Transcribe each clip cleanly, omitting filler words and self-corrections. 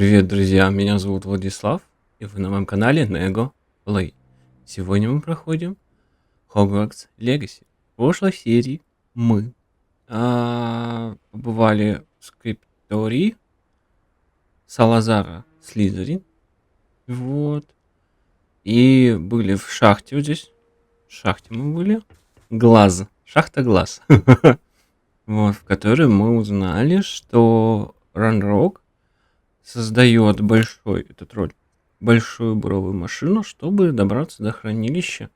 Привет, друзья! Меня зовут Владислав, и вы на моем канале NEGO. Сегодня мы проходим Hogwarts Legacy. В прошлой серии мы побывали в скриптории Салазара Слизерин. Вот. И были в шахте вот здесь. В шахте мы были. Глаз. Шахта глаз. Вот, в которой мы узнали, что Ранрок создает большую буровую машину, чтобы добраться до хранилища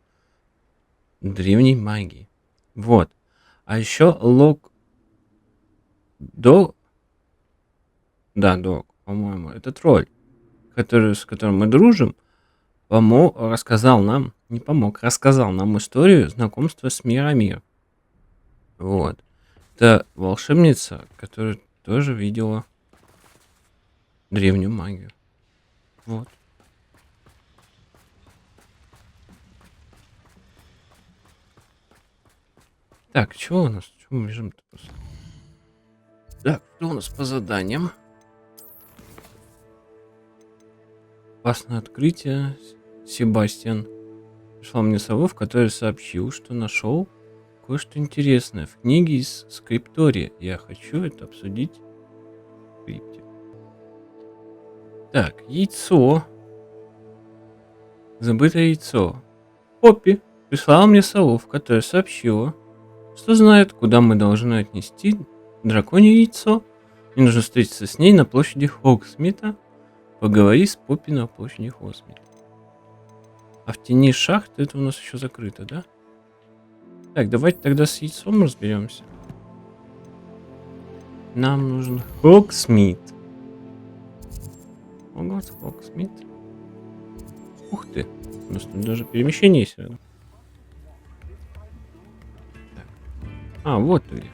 древней магии. Вот. А еще Дог, по-моему, это тролль, с которым мы дружим, рассказал нам историю знакомства с Мирамир. Вот. Это волшебница, которая тоже видела древнюю магию. Вот. Так, чего у нас? Чего мы бежим-то просто? Так, что у нас по заданиям? Опасное открытие. Себастиян пришла мне сову, в которой сообщил, что нашел кое-что интересное в книге из скриптория. Я хочу это обсудить в скрипте. Так, яйцо. Забытое яйцо. Поппи прислала мне сову, в которой сообщила, что знает, куда мы должны отнести драконье яйцо. Мне нужно встретиться с ней на площади Хогсмита. Поговори с Поппи на площади Хогсмита. А в тени шахты это у нас еще закрыто, да? Так, давайте тогда с яйцом разберемся. Нам нужен Хогсмит. Хогсмит. Ух ты. У нас тут даже перемещение есть рядом. Так. А, вот ты где.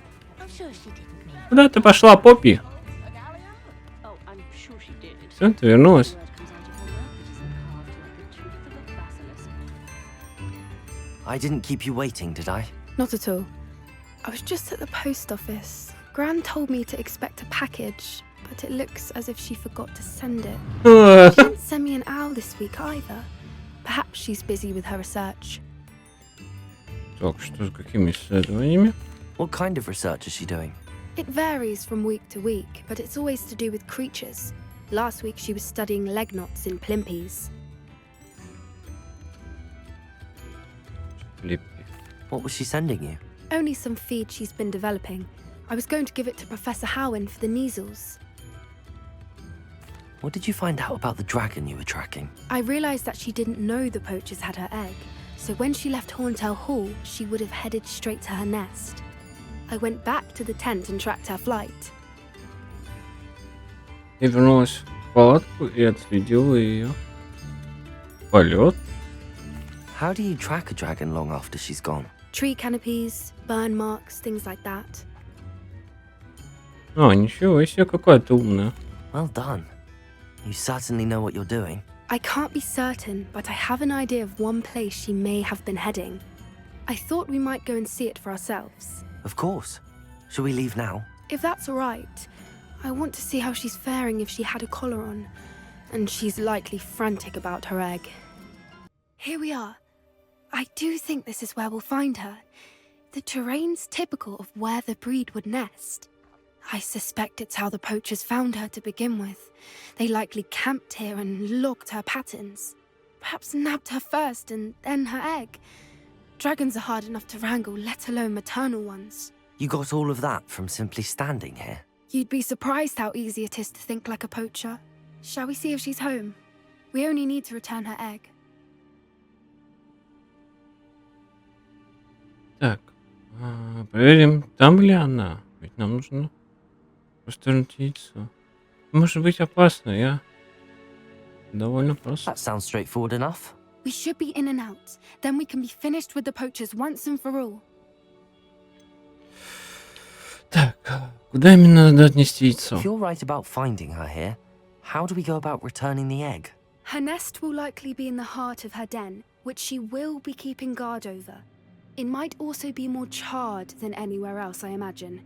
Куда ты пошла, Поппи? Все, ты вернулась. I didn't keep you waiting, did I? Not at all. I was just at the post office. Gran told me to expect a package, but it looks as if she forgot to send it. She didn't send me an owl this week either. Perhaps she's busy with her research. Так, что с какими исследованиями? What kind of research is she doing? It varies from week to week, but it's always to do with creatures. Last week she was studying leg knots in plimpies. What was she sending you? Only some feed she's been developing. I was going to give it to Professor Howin for the measles. What did you find out about the dragon you were tracking? I realized that she didn't know the poachers had her egg, so when she left Horntail Hall, she would have headed straight to her nest. I went back to the tent and tracked her flight. Я вернулась в палатку и отследила ее полет. How do you track a dragon long after she's gone? Tree canopies, burn marks, things like that. А, ничего себе, какая ты умная. Well done. You certainly know what you're doing. I can't be certain, but I have an idea of one place she may have been heading. I thought we might go and see it for ourselves. Of course. Shall we leave now? If that's all right. I want to see how she's faring if she had a collar on. And she's likely frantic about her egg. Here we are. I do think this is where we'll find her. The terrain's typical of where the breed would nest. I suspect it's how the poachers found her to begin with. They likely camped here and logged her patterns. Perhaps nabbed her first and then her egg. Dragons are hard enough to wrangle, let alone maternal ones. You got all of that from simply standing here? You'd be surprised how easy it is to think like a poacher. Shall we see if she's home? We only need to return her egg. Так, проверим, там ли она. Ведь нам нужно расторгнуть яйцо. Может быть опасно, я довольно просто. That sounds straightforward enough. We should be in and out. Then we can be finished with the poachers once and for all. Так, куда именно надо отнести яйцо? If you're right about finding her here, how do we go about returning the egg? Her nest will likely be in the heart of her den, which she will be keeping guard over. It might also be more charred than anywhere else, I imagine.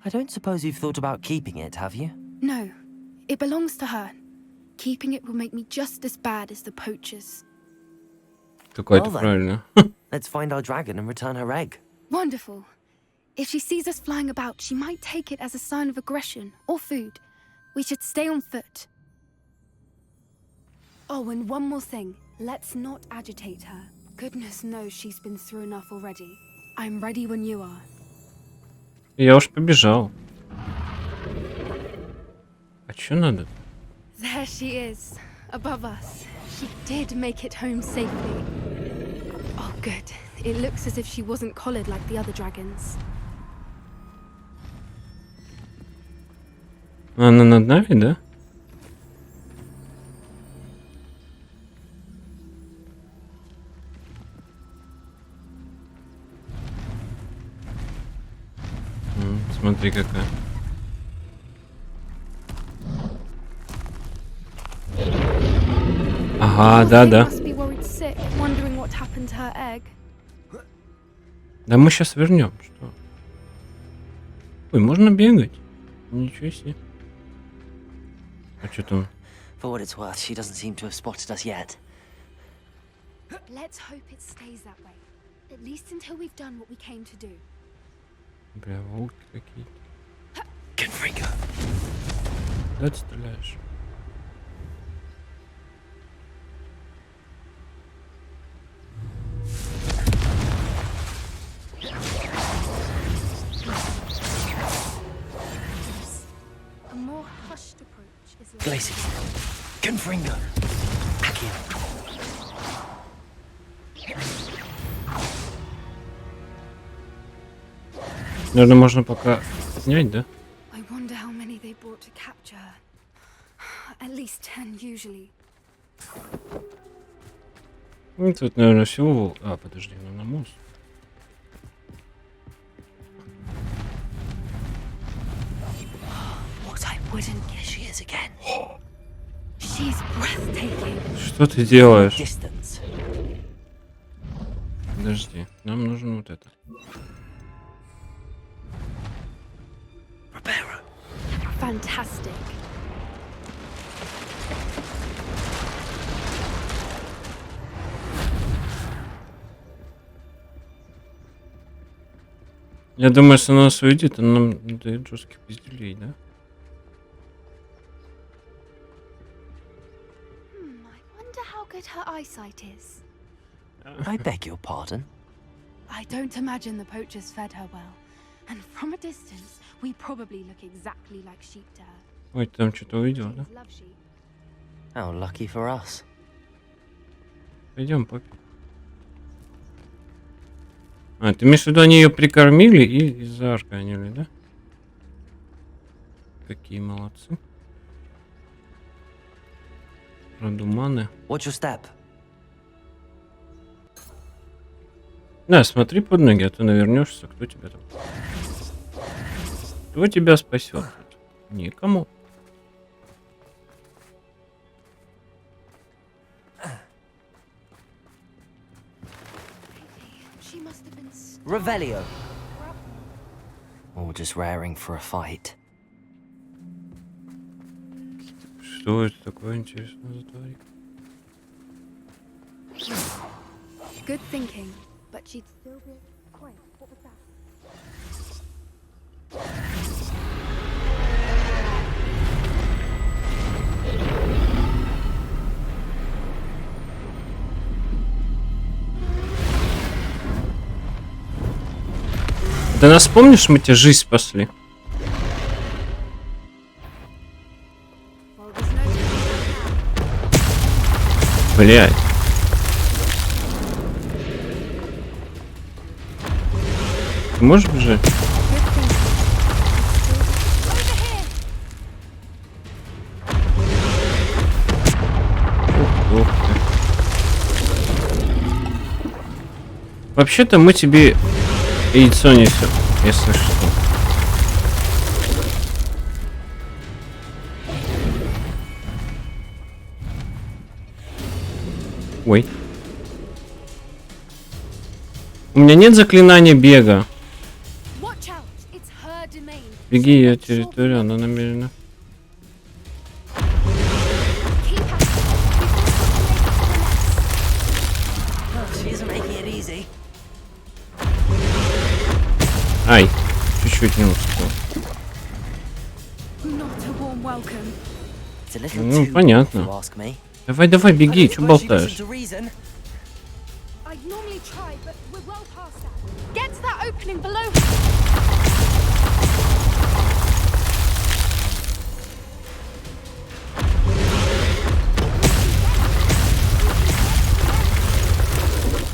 I don't suppose you've thought about keeping it, have you? No, it belongs to her. Keeping it will make me just as bad as the poachers. Какое-то Well then. правильно. Let's find our dragon and return her egg. Wonderful. If she sees us flying about, she might take it as a sign of aggression or food. We should stay on foot. Oh, and one more thing. Let's not agitate her. Goodness knows she's been through enough already. I'm ready when you are. Я уж побежал. А чё надо? There she is, above us. She did make it home safely. Oh, good. It looks as if she wasn't collared like the other dragons. Она над нами, да? Смотри какая. Ага, да. Must be worried sick, wondering what happened to her egg. Да мы сейчас вернем. Что? Ой, можно бегать. Ничего себе. А что там? For what it's worth, she doesn't seem to have spotted us yet. Let's hope it stays that way. At least until we've done what we came to do. Бля, волки какие-то. Confringo. Да ты стреляешь? A more hushed approach is like... Glacier. Confringo. Accio. Наверное, можно пока снять, да? I wonder how many they brought to capture her. At least 10 usually. Ну, тут, наверное, всего... А, подожди, ну на мост. What I wouldn't guess she is again. She's breathtaking. Что ты делаешь? Distance. Подожди, нам нужно вот это. Reparo. Fantastic. Я думаю, если она нас увидит, она нам дает жестких пизделей, да? I wonder how good her eyesight is. I beg your pardon. I don't imagine the poachers fed her well. And from a distance, we probably look exactly like sheep to her. Ой, ты там что-то увидел, да? Chickens love sheep. How lucky for us. Пойдем, папе. А, ты имеешь в виду, они ее прикормили и заарканили, да? Какие молодцы. Продуманы. Watch your step. Да, смотри под ноги, а то навернешься. Кто тебя там? Кто тебя спасет? Никому. She must have been Revelio. Or just raring for a fight. Что это такое интересное за тварик? good thinking, but she'd still be... Wait, what was that? Да нас помнишь, мы тебе жизнь спасли? Well, there's no time. Блядь. Ты можешь бежать? Good thinking. Over here! Ух ты. Вообще-то мы тебе яйцо несем, если что. Ой. У меня нет заклинания бега. Watch out! It's her domain. Беги, я территория, она намерена. Ай, чуть-чуть не успел. Not a warm welcome. It's a little Ну, too понятно. if you ask me. Давай, беги, I don't что suppose she болтаешь? listened to reason. I'd normally try, but we're well past that. Get to that opening below.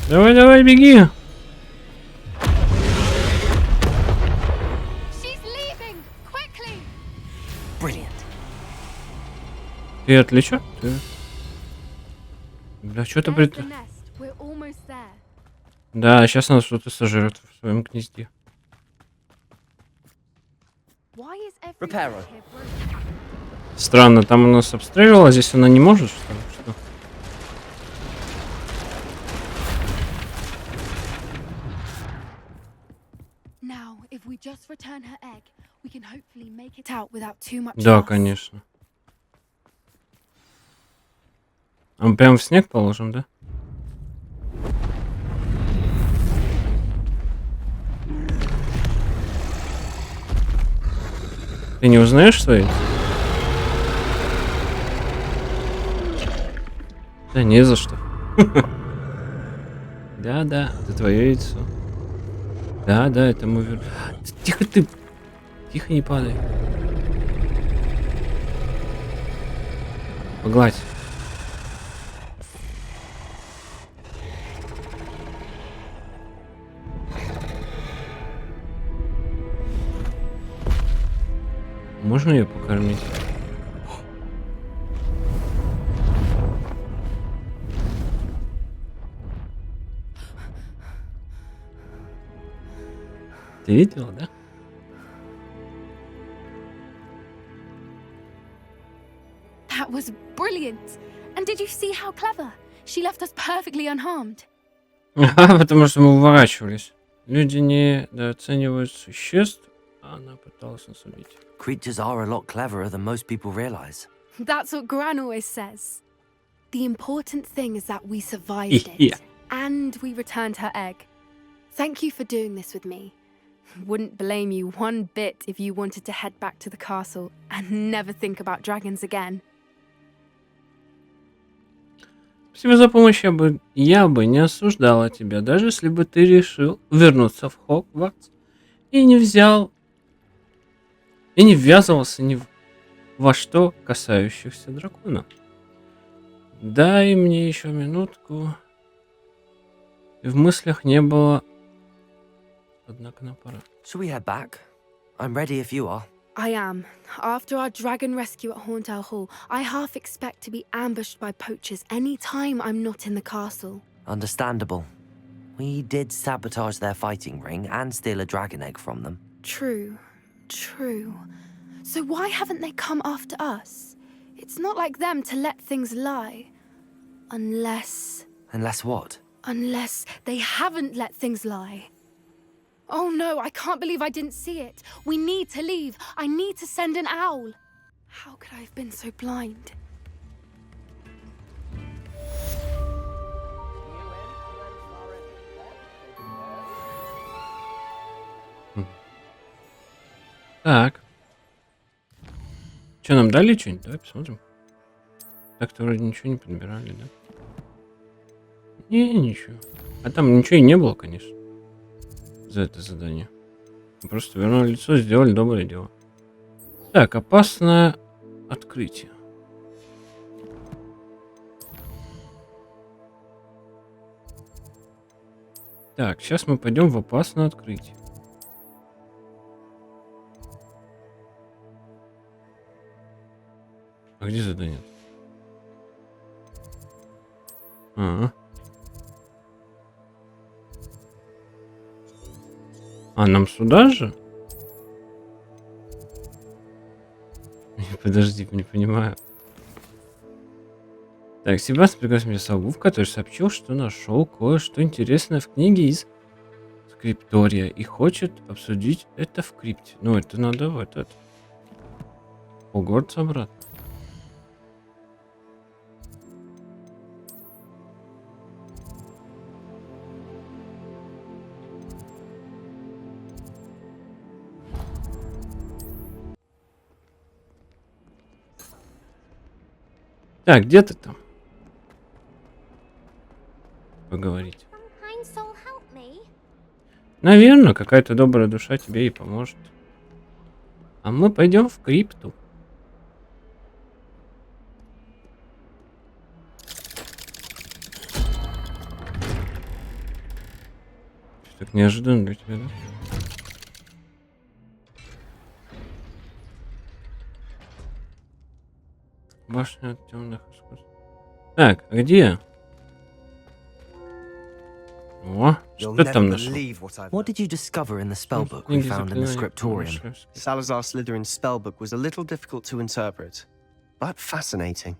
Давай, беги. She's leaving. Quickly. Brilliant. Ты отвлечён? Ты... Бля, что-то There's пред... the nest. We're almost there. Да, сейчас нас кто-то сожрет в своем гнезде. Why is everyone Reparo. here broken? Странно, там у нас обстреливала, а здесь она не может, что ли? Что? Now, if we just return her egg, we can hopefully make it out without too much Да, fuss. конечно. А мы прям в снег положим, да? Ты не узнаешь свои? Да не за что. Да, это твое яйцо. Да, это мой вер... Тихо ты. Тихо, не падай. Погладь. Можно ее покормить? Ты видела, да? That was brilliant. And did you see how clever? She left us perfectly unharmed. Ага, потому что мы уворачивались. Люди недооценивают существ, а она пыталась нас убить. Creatures are a lot cleverer than most people realize. That's what Gran always says. The important thing is that we survived Yeah. it. And we returned her egg. Thank you for doing this with me. Wouldn't blame you one bit if you wanted to head back to the castle and never think about dragons again. Спасибо за помощь, я бы не осуждала тебя, даже если бы ты решил вернуться в Хогвартс и не ввязывался ни во что касающихся дракона. Дай мне еще минутку. И в мыслях не было, однако на пора. Shall we head back? I'm ready if you are. I am. After our dragon rescue at Hauntow Hall, I half expect to be ambushed by poachers any time I'm not in the castle. Understandable. We did sabotage their fighting ring and steal a dragon egg from them. True. So why haven't they come after us? It's not like them to let things lie. Unless they haven't let things lie. Oh no, I can't believe I didn't see it. We need to leave. I need to send an owl. How could I have been so blind? Так. Что, нам дали что-нибудь? Давай посмотрим. Так-то вроде ничего не подбирали, да? Не, ничего. А там ничего и не было, конечно. За это задание. Мы просто вернули лицо, сделали доброе дело. Так, опасное открытие. Так, сейчас мы пойдем в опасное открытие. А где задание? А, нам сюда же? Подожди, не понимаю. Так, Себастьян пригласил меня сову, в который сообщил, что нашел кое-что интересное в книге из скриптория и хочет обсудить это в крипте. Ну, это надо в этот Хогвартс обратно. Так, где ты там? Поговорить. Kind soul help me. Наверное, какая-то добрая душа тебе и поможет. А мы пойдем в крипту. Так неожиданно для тебя, да? Башня от темных искусств. Так, а где? О, You'll что never там нашел? believe what I've What did you discover in the spellbook we Книги found in the заклинаний scriptorium? Мишевских. Salazar Slytherin's spellbook was a little difficult to interpret, but fascinating.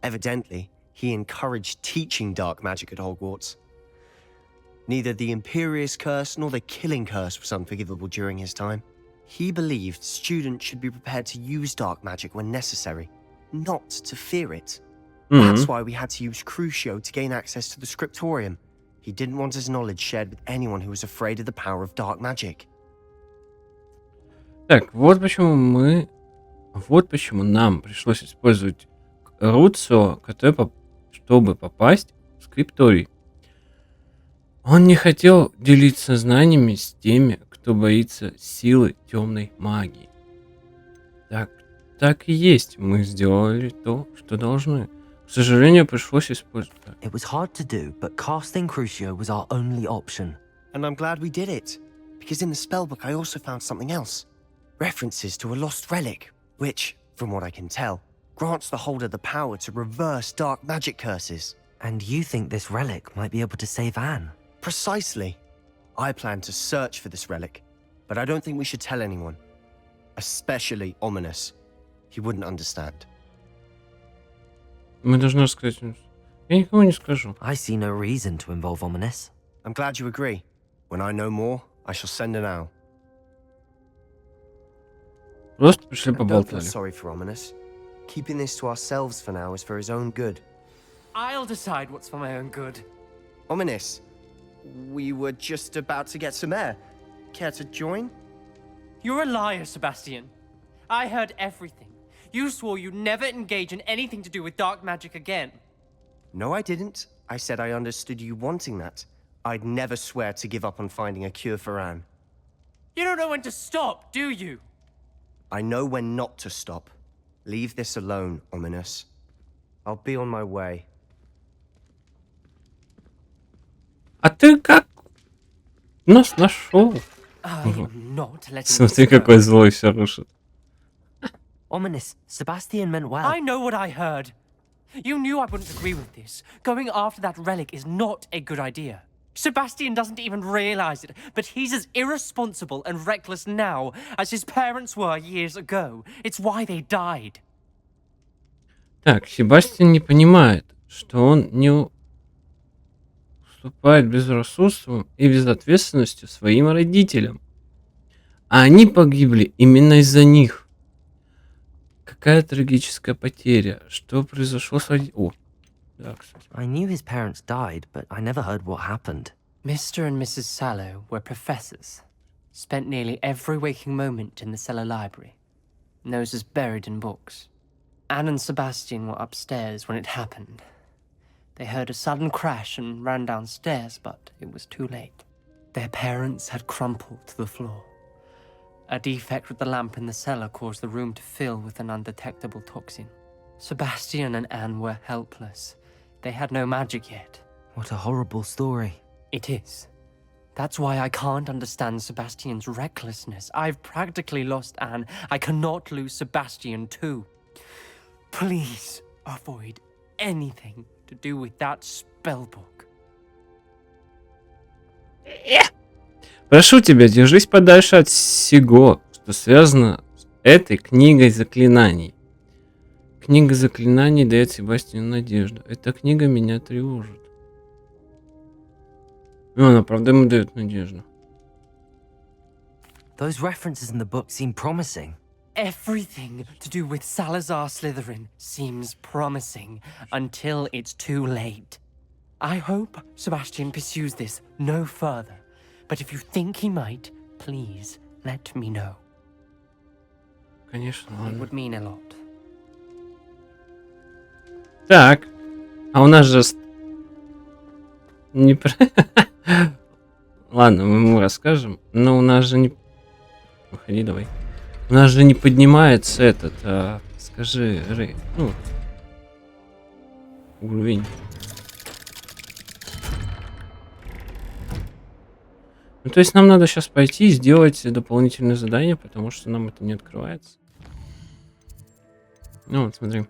Evidently, he encouraged teaching dark magic at Hogwarts. Neither the Imperious Curse nor the Killing Curse was unforgivable during his time. He believed students should be prepared to use dark magic when necessary, not to fear it. That's why we had to use Crucio to gain access to the scriptorium. He didn't want his knowledge shared with anyone who was afraid of the power of dark magic. Так, вот почему нам пришлось использовать Руцио, чтобы попасть в скрипторий. Он не хотел делиться знаниями с теми, кто боится силы темной магии. Так и есть. Мы сделали то, что должны. К сожалению, пришлось использовать. It was hard to do, but casting Crucio was our only option. And I'm glad we did it, because in the spellbook I also found something else. References to a lost relic, which, from what I can tell, grants the holder the power to reverse dark magic curses. And you think this relic might be able to save Anne? Precisely. I plan to search for this relic, but I don't think we should tell anyone. Especially Ominous. He wouldn't understand. Мы должны рассказать. Я никому не скажу. I see no reason to involve Ominous. I'm glad you agree. When I know more, I shall send an owl. Просто пришли And don't feel поболтали. sorry for Ominous. Keeping this to ourselves for now is for his own good. I'll decide what's for my own good. Ominous, we were just about to get some air. Care to join? You're a liar, Sebastian. I heard everything. You swore you'd never engage in anything to do with dark magic again. No, I didn't. I said I understood you wanting that. I'd never swear to give up on finding a cure for Anne. You don't know when to stop, do you? I know when not to stop. Leave this alone, Ominous. I'll be on my way. А ты как нас нашел? I'm not letting Смотри, this go. какой злой все рушит. Ominous, Sebastian meant well. I know what I heard. You knew I wouldn't agree with this. Going after that relic is not a good idea. Sebastian doesn't even realize it, but he's as irresponsible and reckless now as his parents were years ago. It's why they died. Так, Себастьян не понимает, что он не уступает безрассудством и безответственностью своим родителям. А они погибли именно из-за них. Какая трагическая потеря. Что произошло с родителями? О, да, кстати. I knew his parents died, but I never heard what happened. Mr. and Mrs. Sallow were professors. Spent nearly every waking moment in the cellar library. Noses buried in books. Anne and Sebastian were upstairs when it happened. They heard a sudden crash and ran downstairs, but it was too late. Their parents had crumpled to the floor. A defect with the lamp in the cellar caused the room to fill with an undetectable toxin. Sebastian and Anne were helpless. They had no magic yet. What a horrible story. It is. That's why I can't understand Sebastian's recklessness. I've practically lost Anne. I cannot lose Sebastian too. Please avoid anything to do with that spellbook. Прошу тебя, держись подальше от всего, что связано с этой книгой заклинаний. Книга заклинаний дает Себастьяну надежду. Эта книга меня тревожит. Ну, она правда ему дает надежду. Those references in the book seem promising. Everything to do with Salazar Slytherin seems promising until it's too late. I hope Sebastian pursues this no further, but if you think he might, please let me know. Конечно, It ладно. would mean a lot. Так. А у нас же... Не... Ладно, мы ему расскажем. Но у нас же не... Выходи, давай. У нас же не поднимается этот... Скажи, Рэй. Ну... Уровень. Ну, то есть нам надо сейчас пойти и сделать дополнительное задание, потому что нам это не открывается. Ну, вот смотри.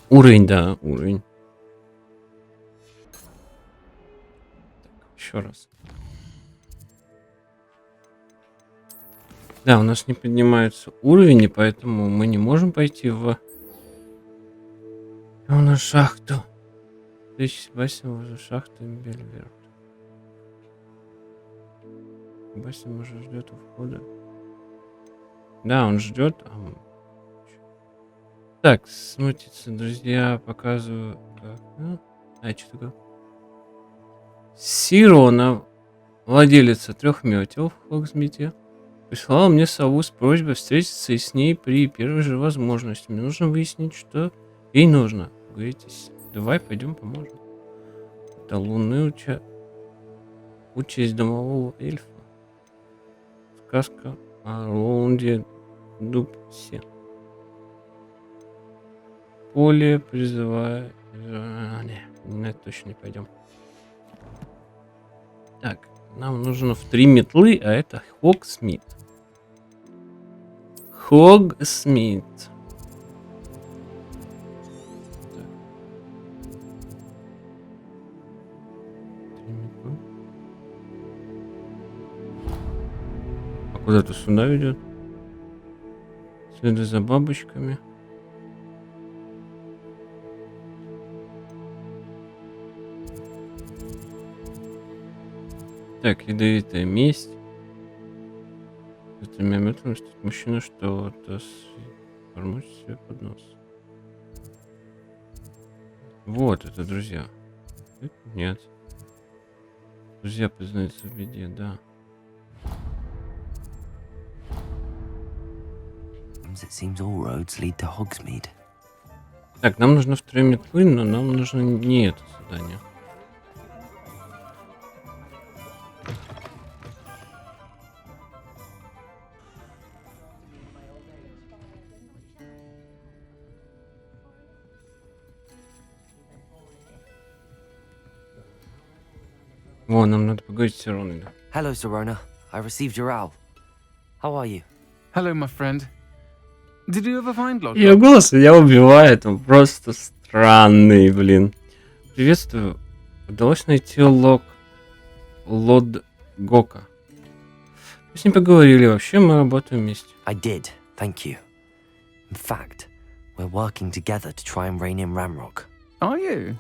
Уровень, да, уровень. Так, еще раз. Да, у нас не поднимается уровень, и поэтому мы не можем пойти в шахту. Себастияном уже шахту Империо. Себастиян уже ждет у входа. Да, он ждет. Так, смутится, друзья, показываю. Как. Что такое? Сирона, владелица 3 метел в Хогсмите, прислала мне сову с просьбой встретиться и с ней при первой же возможности. Мне нужно выяснить, что ей нужно. Говоритесь, давай пойдем поможем. Это лунная участь домового эльфа. Сказка о Роланде Дубсе. Поле призывает... на это точно не пойдем. Так, нам нужно в 3 метлы, а это Хогсмит. Хогсмит. А куда-то сюда ведет? Следуй за бабочками. Так, ядовитая месть. Это метрами стоит мужчина, что бормочет себе под нос. Вот это, друзья. Нет. Друзья признаются в беде, да. It seems all roads lead to Hogsmeade. Так, нам нужно 2 метлы, но нам нужно не это задание. Вон, нам надо поговорить с Ироной, да. Hello, Serona. I received your owl. How are you? Hello, my friend. Did you ever find Lodgok? Ее голос меня убивает, он просто странный, блин. Приветствую. Удалось найти Лодгока. Мы с ним поговорили, вообще мы работаем вместе. I did, thank you. In fact, we're working together to try and rein in Ramrock. Are you?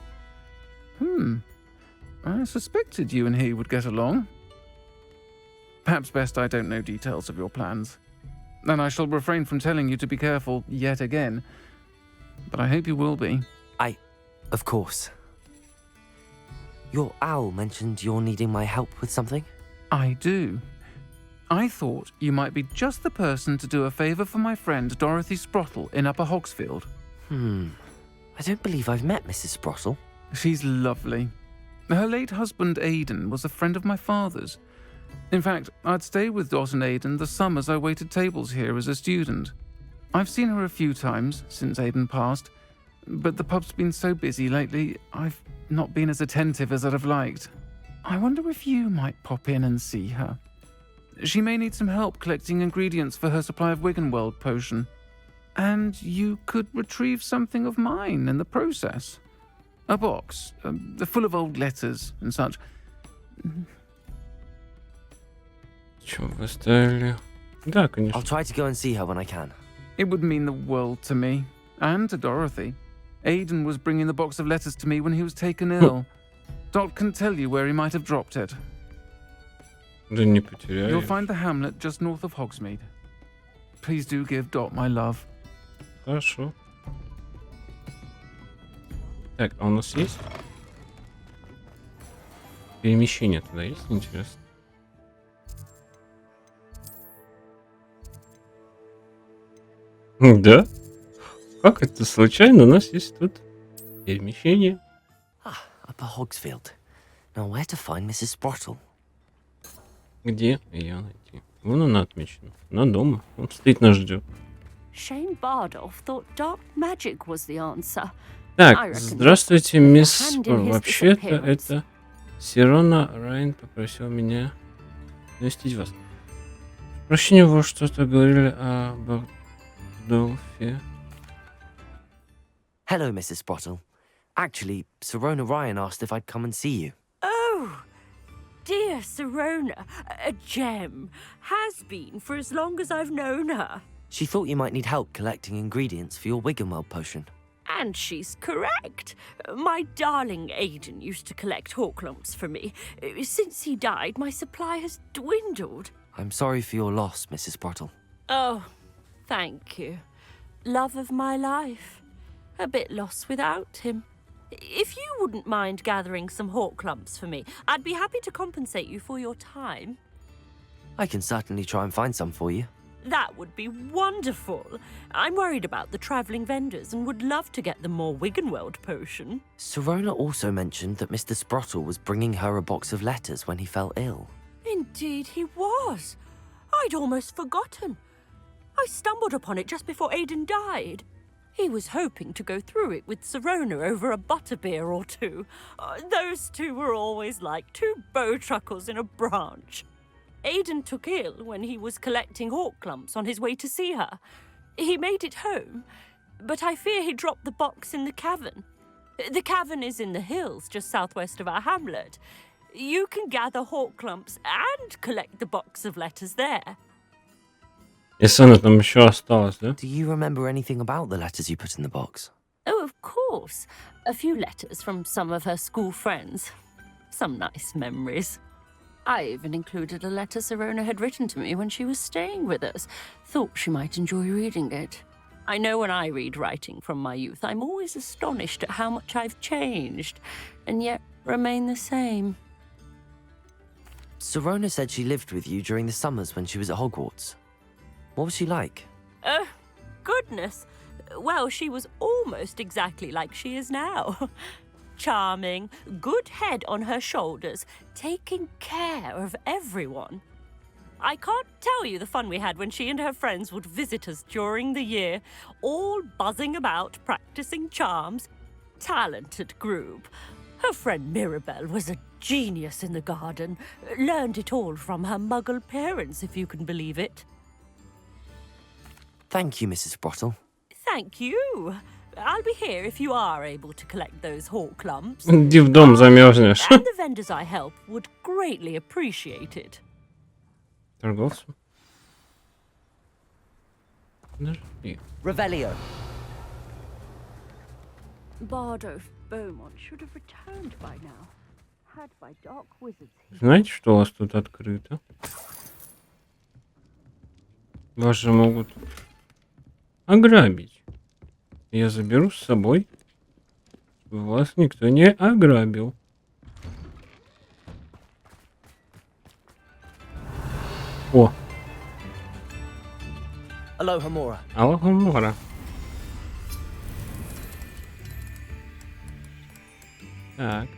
I suspected you and he would get along. Perhaps best I don't know details of your plans. And I shall refrain from telling you to be careful yet again. But I hope you will be. Of course. Your owl mentioned you're needing my help with something? I do. I thought you might be just the person to do a favour for my friend Dorothy Sprottle in Upper Hogsfield. I don't believe I've met Mrs. Sprottle. She's lovely. Her late husband Aidan was a friend of my father's. In fact, I'd stay with Dot and Aidan the summers I waited tables here as a student. I've seen her a few times since Aidan passed, but the pub's been so busy lately, I've not been as attentive as I'd have liked. I wonder if you might pop in and see her. She may need some help collecting ingredients for her supply of Wiggenweld potion. And you could retrieve something of mine in the process. A box, full of old letters and such. Чё, вы оставили? Да, конечно. I'll try to go and see her when I can. It would mean the world to me, and to Dorothy. Aidan was bringing the box of letters to me when he was taken ill. Dot can tell you where he might have dropped it. Да не потеряю. You'll find the hamlet just north of Hogsmeade. Please do give Dot my love. Хорошо. Так, а у нас есть? Перемещение туда есть? Интересно. Да? Как это случайно у нас есть тут Перемещение. Upper Hogsfield. Now where to find Mrs. Sprottle? Где ее найти? Вон она отмечена. На дома. Он стоит, нас ждет. Shane Bardolph thought dark magic was the answer. Так, здравствуйте, мисс. Вообще-то это Сирона Райн попросил меня навестить вас. Прощение, вы что-то говорили о Бардолфе. Hello, Mrs. Sprottle. Actually, Sirona Ryan asked if I'd come and see you. Oh, dear Sirona, a gem. Has been for as long as I've known her. She thought you might need help collecting ingredients for your Wiggenweld potion. And she's correct. My darling Aidan used to collect Horklumps for me. Since he died, my supply has dwindled. I'm sorry for your loss, Mrs. Sprottle. Oh, thank you. Love of my life. A bit lost without him. If you wouldn't mind gathering some Horklumps for me, I'd be happy to compensate you for your time. I can certainly try and find some for you. That would be wonderful. I'm worried about the travelling vendors and would love to get them more Wiggenweld potion. Sirona also mentioned that Mr. Sprottle was bringing her a box of letters when he fell ill. Indeed he was. I'd almost forgotten. I stumbled upon it just before Aidan died. He was hoping to go through it with Sirona over a butterbeer or two. Those two were always like two bowtruckles in a branch. Aidan took ill when he was collecting Horklumps on his way to see her. He made it home, but I fear he dropped the box in the cavern. The cavern is in the hills just southwest of our hamlet. You can gather Horklumps and collect the box of letters there. Если она там еще осталась, да? Do you remember anything about the letters you put in the box? Oh, of course. A few letters from some of her school friends. Some nice memories. I even included a letter Sirona had written to me when she was staying with us. Thought she might enjoy reading it. I know when I read writing from my youth, I'm always astonished at how much I've changed, and yet remain the same. Sirona said she lived with you during the summers when she was at Hogwarts. What was she like? Goodness. Well, she was almost exactly like she is now. Charming, good head on her shoulders, taking care of everyone. I can't tell you the fun we had when she and her friends would visit us during the year, all buzzing about, practicing charms. Talented group. Her friend Mirabelle was a genius in the garden. Learned it all from her muggle parents, if you can believe it. Thank you, Mrs. Sprottle. Thank you. I'll be here if you are able to collect those Horklumps. Иди в дом, замерзнешь. And the vendors I help would greatly appreciate it. Торговцу. Подожди. Revelio. Bardolph Beaumont should have returned by now. Had my dark wizards here. Знаете, что у вас тут открыто? Вас же могут ограбить. Я заберу с собой, чтобы вас никто не ограбил. О, Aloha Mora. Алахамора. Так.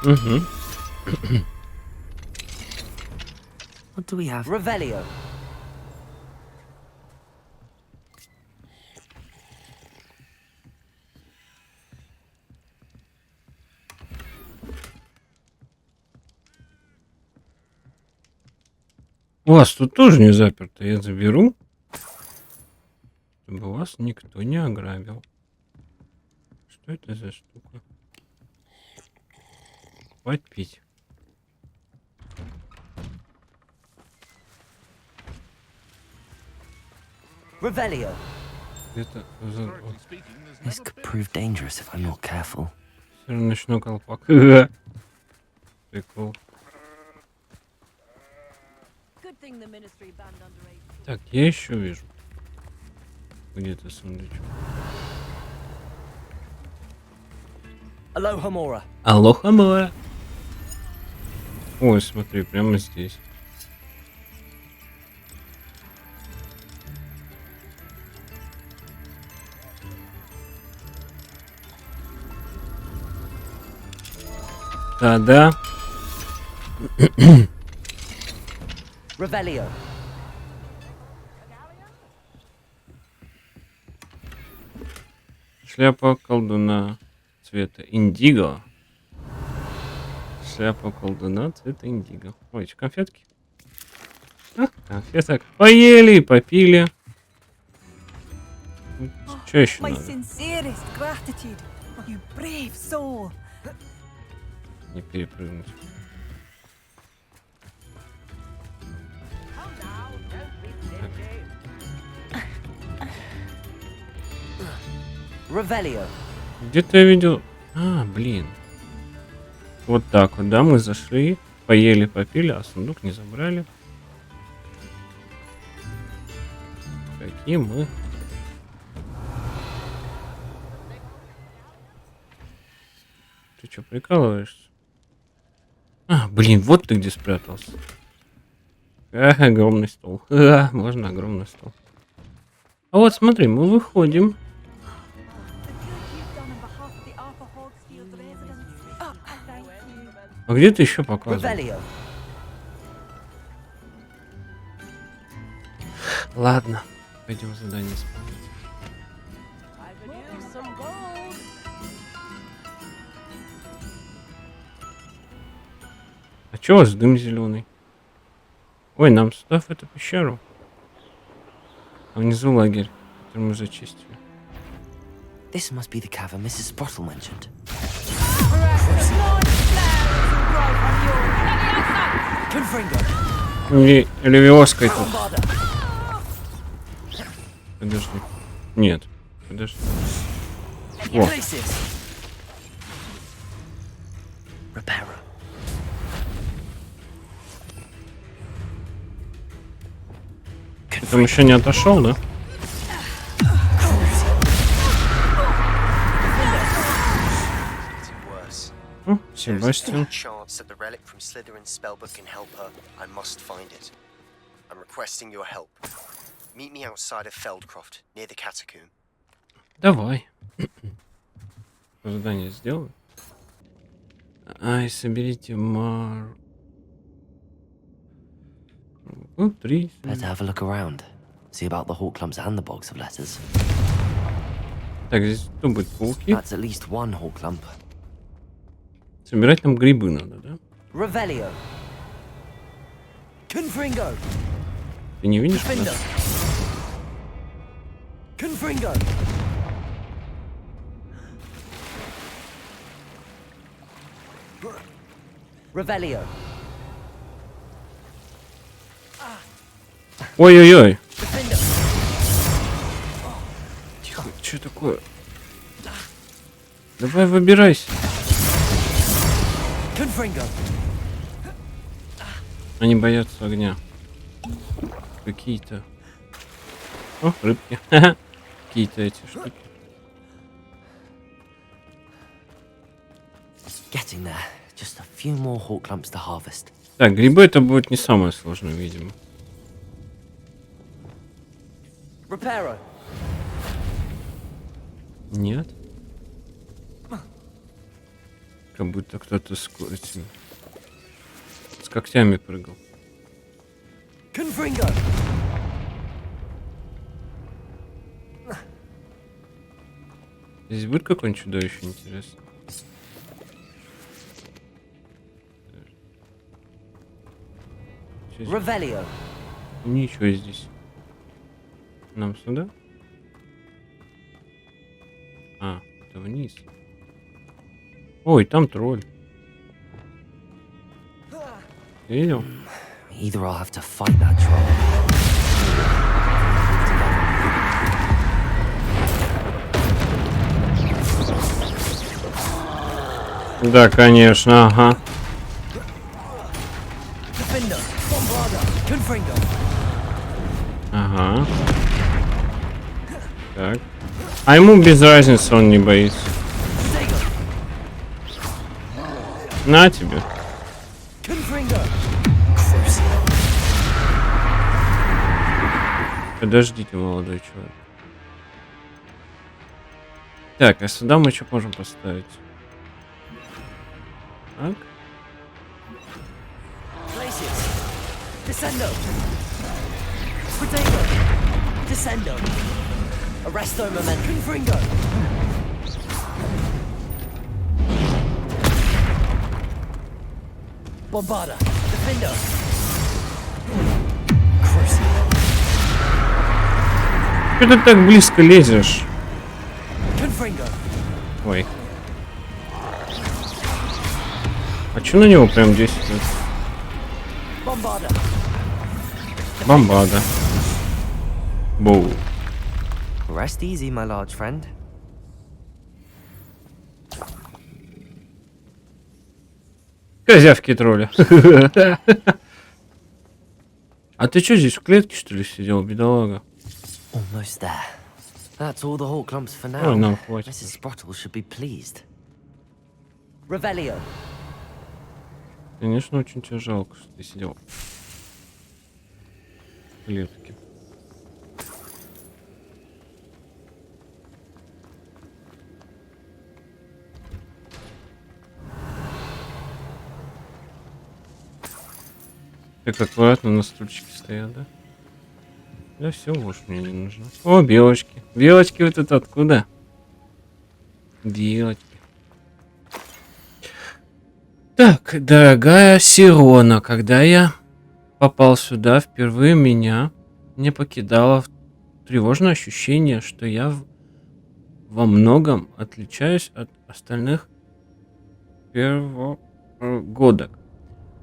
Угу. What do we have? Revelio. У вас тут тоже не заперто. Я заберу, чтобы вас никто не ограбил. Что это за штука? Хватит пить. Revelio. Это This could prove dangerous if I'm not careful. все равно ночной колпак. Прикол. thing the ministry banned underage. Так, я еще вижу. Где-то сундучок. Aloha Mora. Алоха моя. Ой, смотри, прямо здесь. Да-да. Revelio. Шляпа колдуна цвета индиго. Шляпа колдуна цвета индиго. Ой, эти конфетки. А, конфеток. Поели, попили. Что еще My надо? sincerest gratitude, you brave soul. Не перепрыгнуть. Revelio. Где-то я видел... А, блин. Вот так вот, да, мы зашли, поели, попили, а сундук не забрали. Какие мы... Ты что, прикалываешься? А, блин, вот ты где спрятался. Огромный стол. Можно огромный стол. А вот смотри, мы выходим. А где ты еще показывал? Revelio. Ладно, пойдем задание исполнять. А чё у вас дым зеленый? Ой, нам сюда в эту пещеру. А внизу лагерь, который мы зачистили. This must be the cavern Mrs. Sprottle mentioned. Confringo. Или Левиоской тут. Подожди. Нет. Подожди. О, Places. Reparo. ты там еще не отошел, да? О, There is a Себастьян. faint chance that the relic from Slytherin's spellbook can help her. I must find it. I'm requesting your help. Meet me outside of Feldcroft, near the catacomb. Давай. Задание сделаю. Ай, соберите мар... Ну, 3. Better have a look around. See about the hawk clumps and the bogs of letters. Так, здесь что будет? Пауки? That's at least one hawk clump. Собирать нам грибы надо, да? Revelio. Confringo. Ты не видишь? Defender. нас? Confringo. Revelio. Ой-ой-ой. Defender. Тихо, что такое? Давай выбирайся. Confringo. Они боятся огня. Какие-то. О, рыбки. Какие-то эти штуки. Getting there. Just a few more hawk clumps to harvest. Так, грибы это будет не самое сложное, видимо. Reparo. Нет. Как будто кто-то с этими... С когтями прыгал. Confringo. Здесь будет какое-нибудь чудовище интересное? Чё здесь? Revelio. Ничего здесь. Нам сюда? А, это вниз. Ой, там тролль. Видел? Either I'll have to fight that troll. Да, конечно, ага. Defender. Bombarda. Ага. Так. А ему без разницы, он не боится. На тебе. Подождите, молодой человек. Так, а сюда мы что можем поставить? Так. Что ты так близко лезешь? Ой. А что на него прям действует? Бомбада. Боу. Rest easy, my large friend. Козявки тролля. А ты что здесь в клетке, что ли, сидел, бедолага? Almost there. That's all the Hawk clumps for Ой, now. нам хватит. Mrs. Sprottle should be pleased. Revelio. Конечно, очень тебе жалко, что ты сидел в клетке. Так аккуратно на стульчике стоят, да? Да все, больше мне не нужно. О, белочки. Белочки вот это откуда? Белочки. Так, дорогая Сирона, когда я попал сюда впервые, меня не покидало тревожное ощущение, что я во многом отличаюсь от остальных первогодок.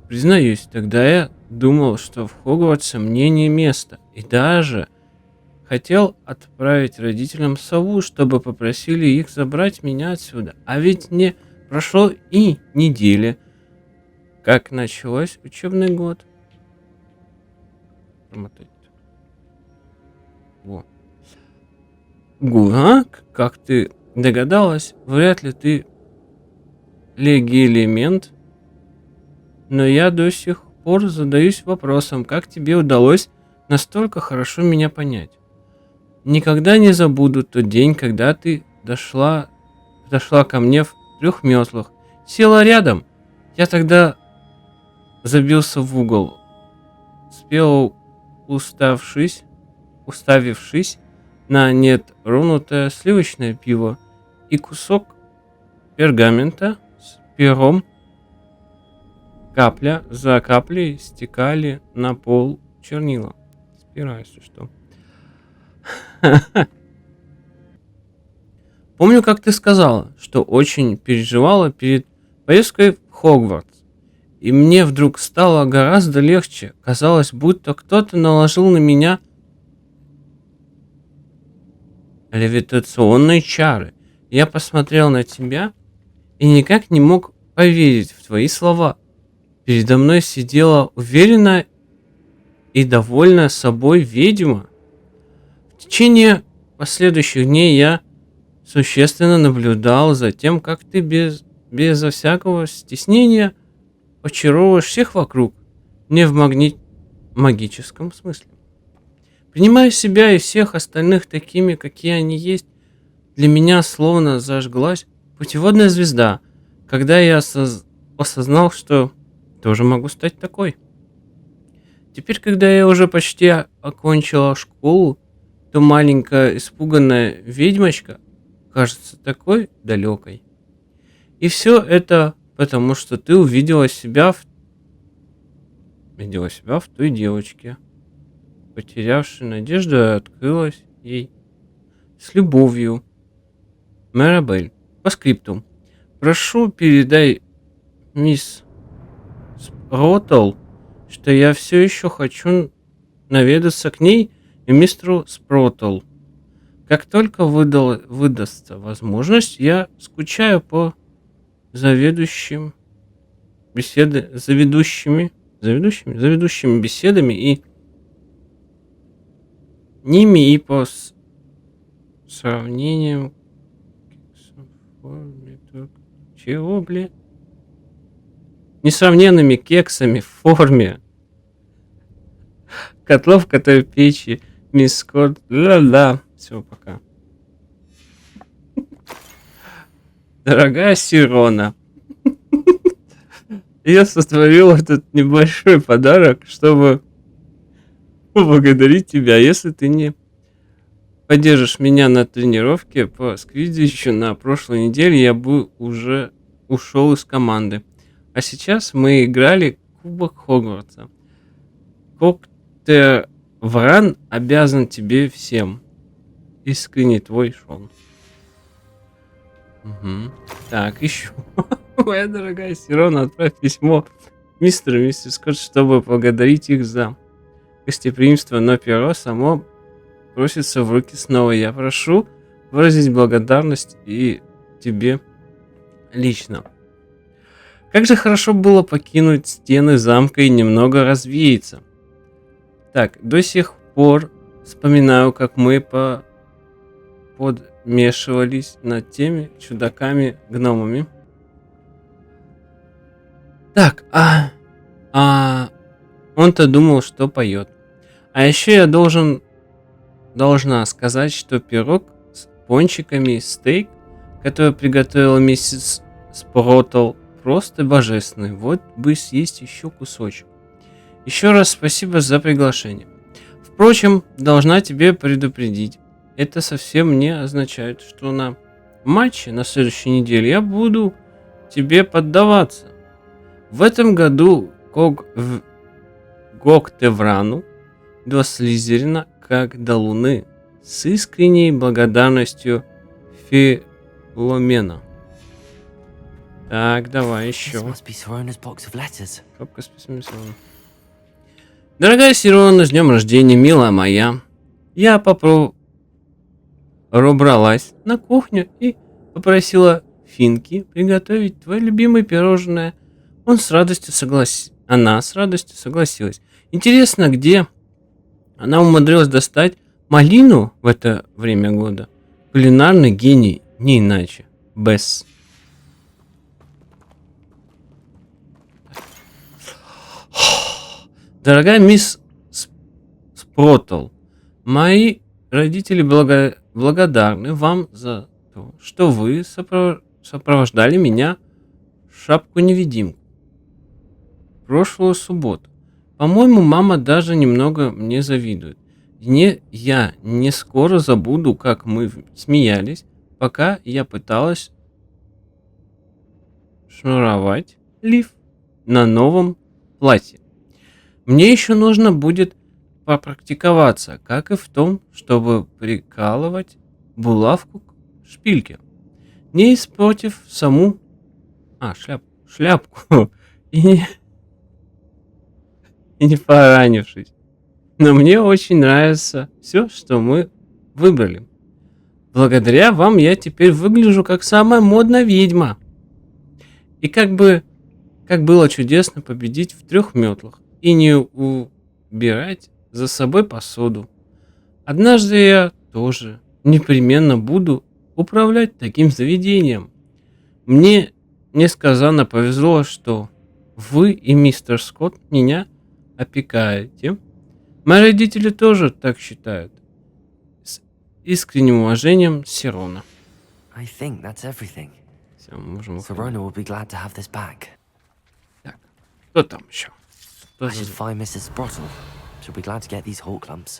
Признаюсь, тогда я думал, что в Хогвартсе мне не место, и даже хотел отправить родителям сову, чтобы попросили их забрать меня отсюда. А ведь не прошло и недели, как началось учебный год. Промотать. Во. Гура, как ты догадалась, вряд ли ты леги-элемент, но я до сих пор задаюсь вопросом, как тебе удалось настолько хорошо меня понять. Никогда не забуду тот день, когда ты подошла ко мне в 3 метлах, села рядом. Я тогда забился в угол, спел, уставившись на нетронутое сливочное пиво и кусок пергамента с пером. Капля за каплей стекали на пол чернила. Спира, если что. Помню, как ты сказала, что очень переживала перед поездкой в Хогвартс. И мне вдруг стало гораздо легче. Казалось, будто кто-то наложил на меня левитационные чары. Я посмотрел на тебя и никак не мог поверить в твои слова. Передо мной сидела уверенная и довольная собой ведьма. В течение последующих дней я существенно наблюдал за тем, как ты безо всякого стеснения очаровываешь всех вокруг, не в магическом смысле. Принимая себя и всех остальных такими, какие они есть, для меня словно зажглась путеводная звезда, когда я осознал, что тоже могу стать такой. Теперь, когда я уже почти окончила школу, то маленькая испуганная ведьмочка кажется такой далекой. И все это потому, что ты увидела себя в той девочке, потерявшей надежду, и открылась ей с любовью. Мэрабель, по скрипту. Прошу, передай мисс Спроттл, что я все еще хочу наведаться к ней и мистеру Спроттл. Как только выдастся возможность, я скучаю по заведущими беседами и ними и по сравнениям... Чего, блин? Несравненными кексами в форме котлов, которые печи, мисс Скотт. Да-да. Все, пока. Дорогая Сирона, я сотворил этот небольшой подарок, чтобы поблагодарить тебя. Если ты не поддержишь меня на тренировке по сквидищу на прошлой неделе, я бы уже ушел из команды. А сейчас мы играли Кубок Хогвартса. Коктевран обязан тебе всем. Искренне твой Шон. Угу. Так, еще. Моя дорогая Сирона, отправь письмо мистеру и миссис Скотт, чтобы поблагодарить их за гостеприимство, но перо само просится в руки снова. Я прошу выразить благодарность и тебе лично. Как же хорошо было покинуть стены замка и немного развеяться. Так, до сих пор вспоминаю, как мы подмешивались над теми чудаками-гномами. Так, он-то думал, что поет. А еще я должна сказать, что пирог с пончиками и стейк, который приготовила миссис Спротл, просто божественный. Вот бы съесть еще кусочек. Еще раз спасибо за приглашение. Впрочем, должна тебе предупредить. Это совсем не означает, что на матче на следующей неделе я буду тебе поддаваться. В этом году Коктеврану до Слизерина как до Луны с искренней благодарностью Филомена. Так, давай еще. Коробка с письмами Сирона. Дорогая Сирона, с днем рождения, милая моя. Я пробралась на кухню и попросила Финки приготовить твое любимое пирожное. Она с радостью согласилась. Интересно, где она умудрилась достать малину в это время года? Кулинарный гений, не иначе. Бесс. Дорогая мисс Спротл, мои родители благодарны вам за то, что вы сопровождали меня в шапку-невидимку в прошлую субботу. По-моему, мама даже немного мне завидует. Я не скоро забуду, как мы смеялись, пока я пыталась шнуровать лиф на новом платье. Мне еще нужно будет попрактиковаться, как и в том, чтобы прикалывать булавку к шпильке, не испортив саму шляпку и не поранившись. Но мне очень нравится все, что мы выбрали. Благодаря вам я теперь выгляжу как самая модная ведьма. И как было чудесно победить в 3 метлах и не убирать за собой посуду. Однажды я тоже непременно буду управлять таким заведением. Мне несказанно повезло, что вы и мистер Скотт меня опекаете. Мои родители тоже так считают. С искренним уважением, Сирона. Все, мы можем уходить. Так, кто там еще?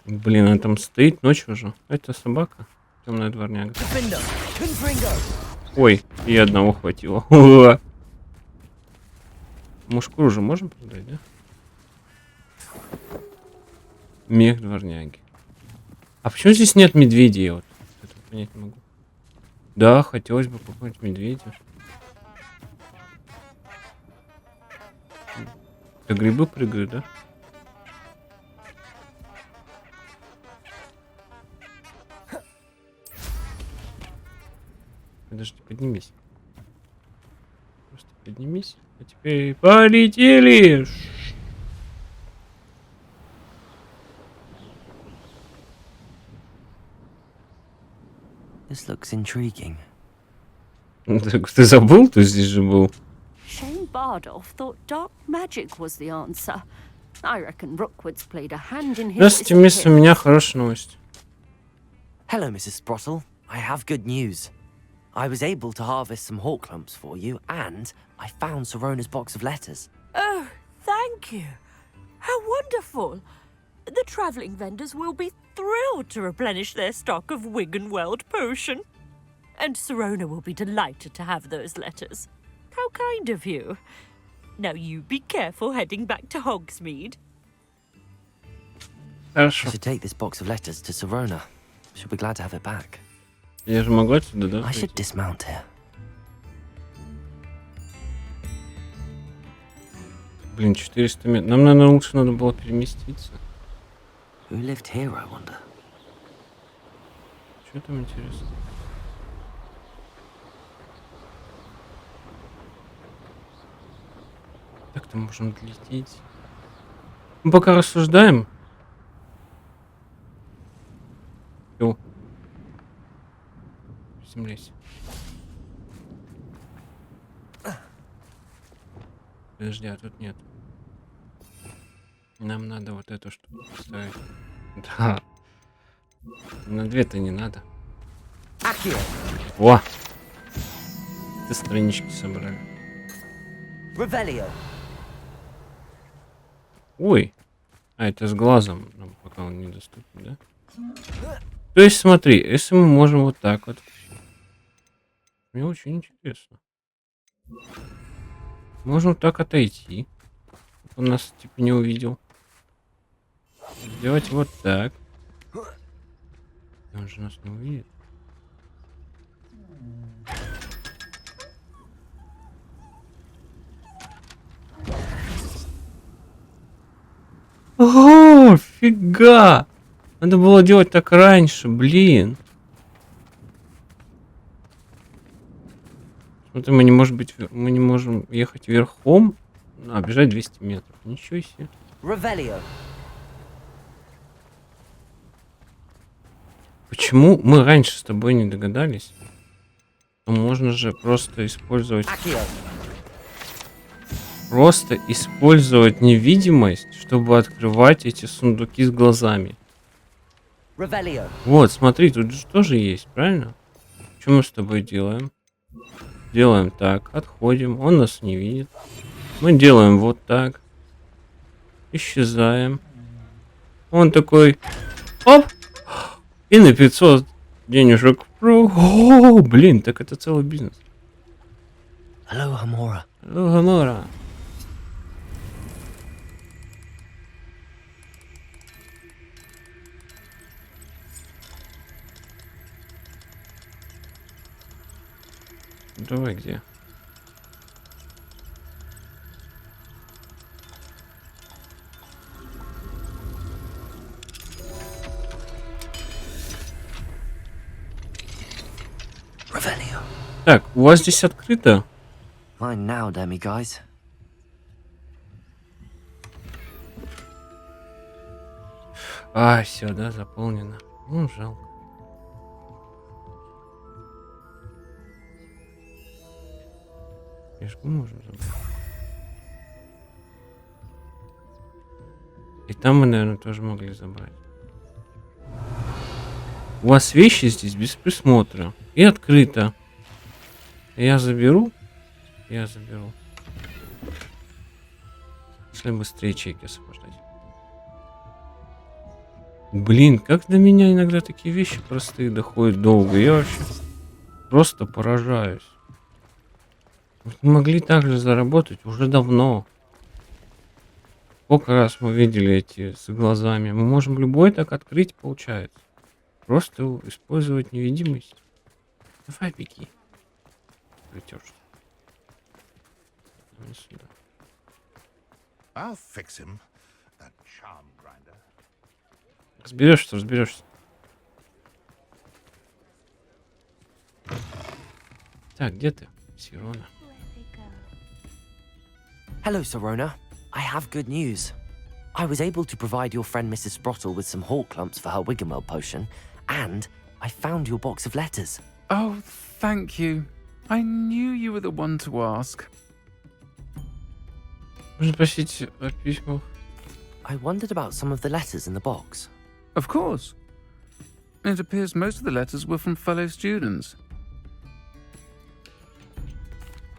Блин, она там стоит, ночь уже. Это собака. Темная дворняга. Ой, и одного хватило. Мушку уже можем продать, да? Мех дворняги. А почему здесь нет медведей? Я вот это понять не могу. Да, хотелось бы попасть медведя. Это грибы прыгают, да? Подожди, поднимись. Просто поднимись. А теперь полетели! This looks intriguing. Так ты забыл? Ты здесь же был. Shane Bardolph thought dark magic was the answer. I reckon Rookwood's played a hand in his Здравствуйте, мисс, у меня хорошая новость. Hello, Mrs. Sprottle. I have good news. I was able to harvest some hawk lumps for you, and I found Sorona's box of letters. Oh, thank you. How wonderful. The travelling vendors will be thrilled to replenish their stock of Wiggenweld potion. And Serona will be delighted to have those letters. How kind of you. Now you be careful heading back to Hogsmeade. I Хорошо. should take this box of letters to Serona. She'll be glad to have it back. Я же могу отсюда, да? I should dismount here. Блин, 400 метров. Нам, наверное, лучше надо было переместиться. Who lived here, I wonder? Что там интересно? Так-то можем долететь. Мы пока рассуждаем. Йоу. Приземляйся. Подожди, а тут нет. Нам надо вот эту штуку поставить. Да. На две-то не надо. Во! Ты странички собрали. Revelio. Ой. А, это с глазом. Нам пока он недоступен, да? То есть, смотри, если мы можем вот так вот. Мне очень интересно. Можем вот так отойти. Он нас типа не увидел. Сделать вот так. И он же нас не увидит. О, фига! Надо было делать так раньше, блин. Смотри, мы не можем ехать верхом, а бежать 200 метров. Ничего себе. Revelio. Почему мы раньше с тобой не догадались? То можно же просто использовать... Просто использовать невидимость, чтобы открывать эти сундуки с глазами. Revelio. Вот, смотри, тут же тоже есть, правильно? Что мы с тобой делаем? Делаем так, отходим, он нас не видит. Мы делаем вот так. Исчезаем. Он такой... Оп! И на 500 денежек. О, блин, так это целый бизнес. Hello, Hamora. Алло, Гамора. Давай, где? Revelio. Так, у вас здесь открыто? Mine now, demi guys. А, все, да, заполнено. Ну, жалко. Пешку можем забрать. И там мы, наверное, тоже могли забрать. У вас вещи здесь без присмотра. И открыто. Я заберу. Я заберу. Пошли быстрее чеки освобождать. Блин, как до меня иногда такие вещи простые доходят долго. Я вообще просто поражаюсь. Мы могли также заработать уже давно. Сколько раз мы видели эти с глазами. Мы можем любой так открыть, получается. Просто использовать невидимость. Давай беги. Притёшь. Сюда. I'll fix him, that charm grinder. Разберешься, разберешься. Так, где ты, Сирона? Hello, Serona. I have good news. I was able to provide your friend Mrs. Sprottle with some hawk lumps for her Wiggenweld potion, and I found your box of letters. Oh, thank you. I knew you were the one to ask. Можно спросить о письмах? I wondered about some of the letters in the box. Of course. It appears most of the letters were from fellow students.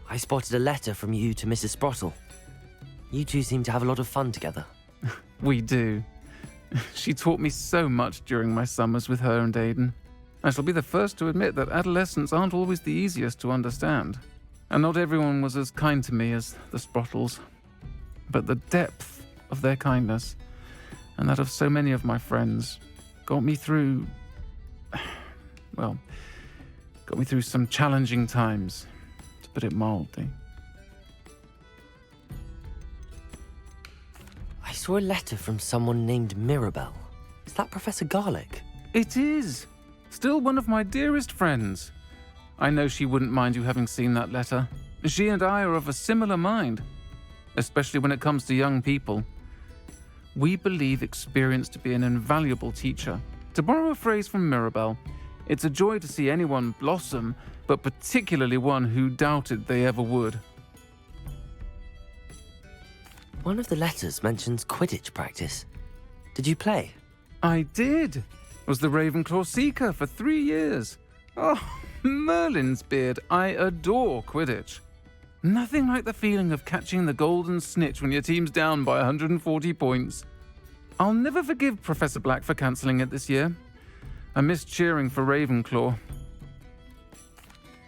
I spotted a letter from you to Mrs. Sprottle. You two seem to have a lot of fun together. We do. She taught me so much during my summers with her and Aiden. I shall be the first to admit that adolescents aren't always the easiest to understand. And not everyone was as kind to me as the Sprottles. But the depth of their kindness, and that of so many of my friends, got me through... well, got me through some challenging times, to put it mildly. I saw a letter from someone named Mirabelle. Is that Professor Garlic? It is! Still one of my dearest friends. I know she wouldn't mind you having seen that letter. She and I are of a similar mind, especially when it comes to young people. We believe experience to be an invaluable teacher. To borrow a phrase from Mirabelle, it's a joy to see anyone blossom, but particularly one who doubted they ever would. One of the letters mentions Quidditch practice. Did you play? I did. Was the Ravenclaw Seeker for 3 years. Oh, Merlin's beard, I adore Quidditch. Nothing like the feeling of catching the golden snitch when your team's down by 140 points. I'll never forgive Professor Black for cancelling it this year. I missed cheering for Ravenclaw.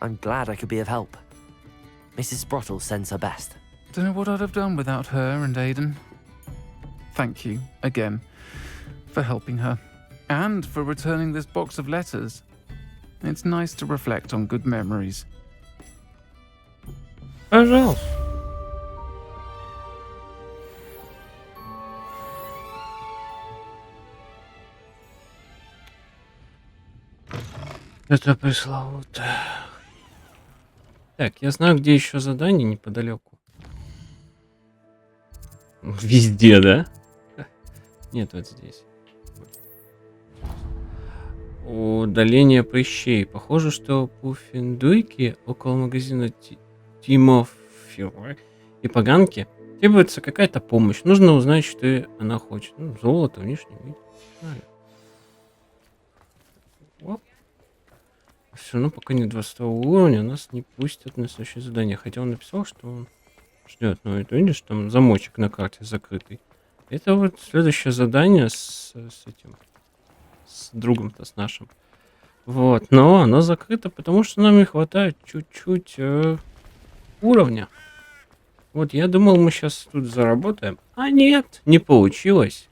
I'm glad I could be of help. Mrs. Sprottle sends her best. Don't know what I'd have done without her and Aiden. Thank you, again, for helping her, and for returning this box of letters. It's nice to reflect on good memories. Пожалуйста. Это пресловутое. Так, я знаю, где еще задание неподалеку. Везде, да? Нет, вот здесь. Удаление прыщей. Похоже, что пуффендуйки около магазина Тимофева и поганки требуется какая-то помощь. Нужно узнать, что она хочет. Ну, золото, внешний вид. Все равно пока не 20 уровня, нас не пустят на следующее задание. Хотя он написал, что он ждет. Но это видишь, там замочек на карте закрытый. Это вот следующее задание с этим. С другом-то, с нашим. Вот. Но оно закрыто, потому что нам не хватает чуть-чуть уровня. Вот я думал, мы сейчас тут заработаем. А нет, не получилось.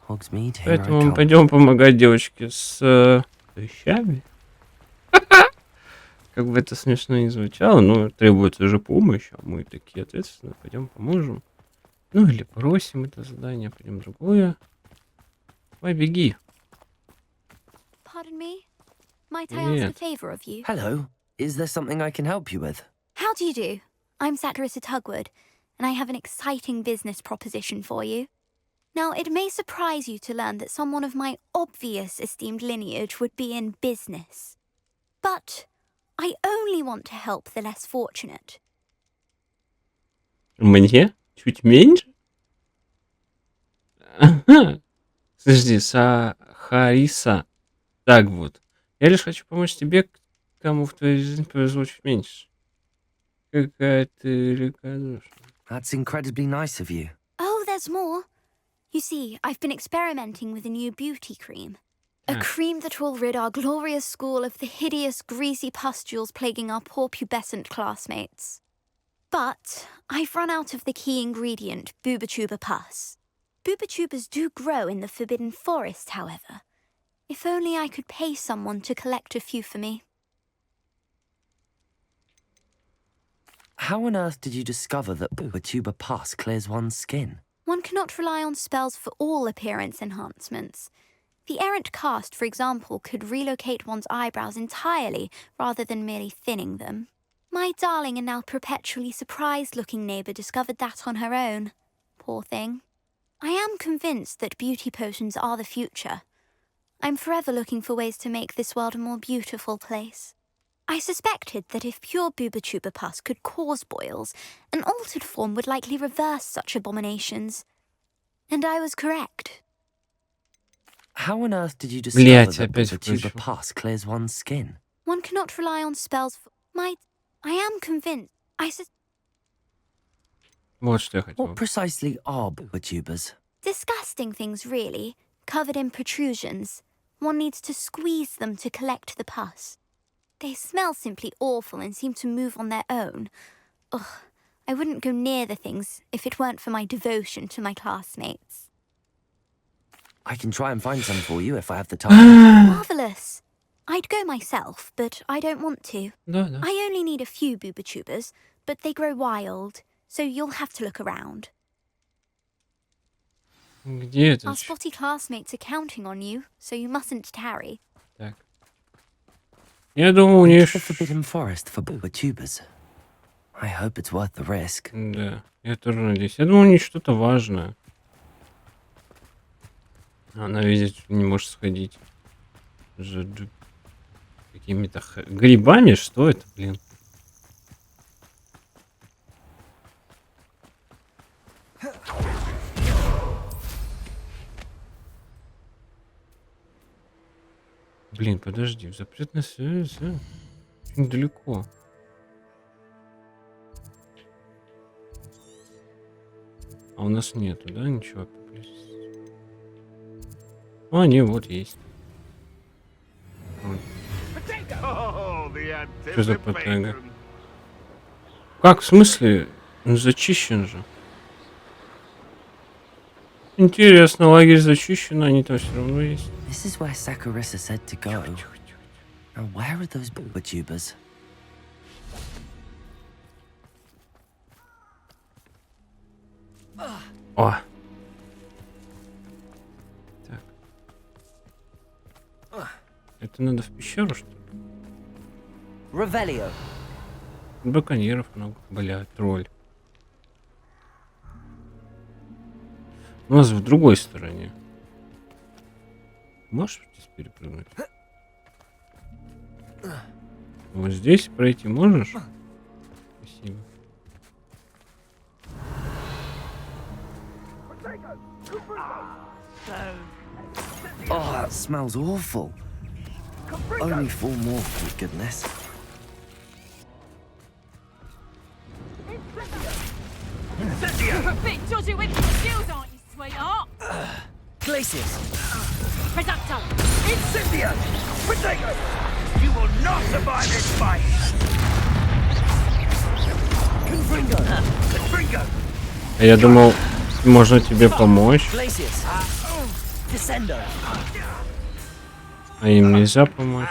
Поэтому мы пойдем помогать девочке с вещами. Как бы это смешно не звучало, но требуется же помощь, а мы такие ответственные, пойдем поможем. Ну или просим это задание, пойдем другое. Давай, беги. Pardon me? Might I ask a favor of you? Hello. Is there something I can help you with? How do you do? I'm Saccharissa Tugwood, and I have an exciting business proposition for you. Now, it may surprise you to learn that someone of my obvious esteemed lineage would be in business. But I only want to help the less fortunate. Мне? Чуть меньше? Ага. Подожди, Сахариса. Так вот. Я лишь хочу помочь тебе, кому в твоей жизни повезло чуть меньше. Какая ты великодушная. That's incredibly nice of you. Oh, there's more. You see, I've been experimenting with a new beauty cream. A cream that will rid our glorious school of the hideous, greasy pustules plaguing our poor pubescent classmates. But I've run out of the key ingredient, Booba-Tuba pus. Booba-Tubas do grow in the Forbidden Forest, however. If only I could pay someone to collect a few for me. How on earth did you discover that Booba-Tuba pus clears one's skin? One cannot rely on spells for all appearance enhancements. The errant cast, for example, could relocate one's eyebrows entirely rather than merely thinning them. My darling and now perpetually surprised-looking neighbour discovered that on her own. Poor thing. I am convinced that beauty potions are the future. I'm forever looking for ways to make this world a more beautiful place. I suspected that if pure booba-tuba pus could cause boils, an altered form would likely reverse such abominations. And I was correct. How on earth did you discover Блять, that опять booba-tuba включил. pus clears one's skin? One cannot rely on spells for... I am convinced. Вот что я хотел. What precisely are booba-tubas? Disgusting things, really, covered in protrusions. One needs to squeeze them to collect the pus. They smell simply awful and seem to move on their own. Ugh, I wouldn't go near the things if it weren't for my devotion to my classmates. I can try and find some for you if I have the time. Marvellous. I'd go myself, but I don't want to. Да, да. I only need a few booba-tubas, but they grow wild, so you'll have to look around. Где это? Our spotty classmates are counting on you, so you mustn't tarry. Так. Я думал, у нее... The Forbidden Forest for booba-tubas. I hope it's worth the risk. Да, я тоже надеюсь. Я думал, у нее что-то важное. Она, видите, не может сходить. Какими-то грибами? Что это, блин? Блин, подожди, в запретной связи очень далеко. А у нас нету, да, ничего поблизости? А, не, вот есть. Что за потага? Как, в смысле? Он зачищен же. Интересно, лагерь зачищен, они там все равно есть. This is where Sakurissa said to go. And where are those booba-tubas? О! Так. Это надо в пещеру, что ли? Revelio. Браконьеров много. Бля, тролль. У нас в другой стороне. Можешь здесь перепрыгнуть? Вот здесь пройти можешь? Спасибо. Oh, that smells awful. Only 4 more, thank goodness. You're a bit dodgy with your skills, aren't you, sweetheart? Glacius. Presapto. Incendia! Potato! You will not survive this fight! Confringo. Confringo! А я думал, можно тебе помочь. Glacius. Descendo. А им нельзя помочь.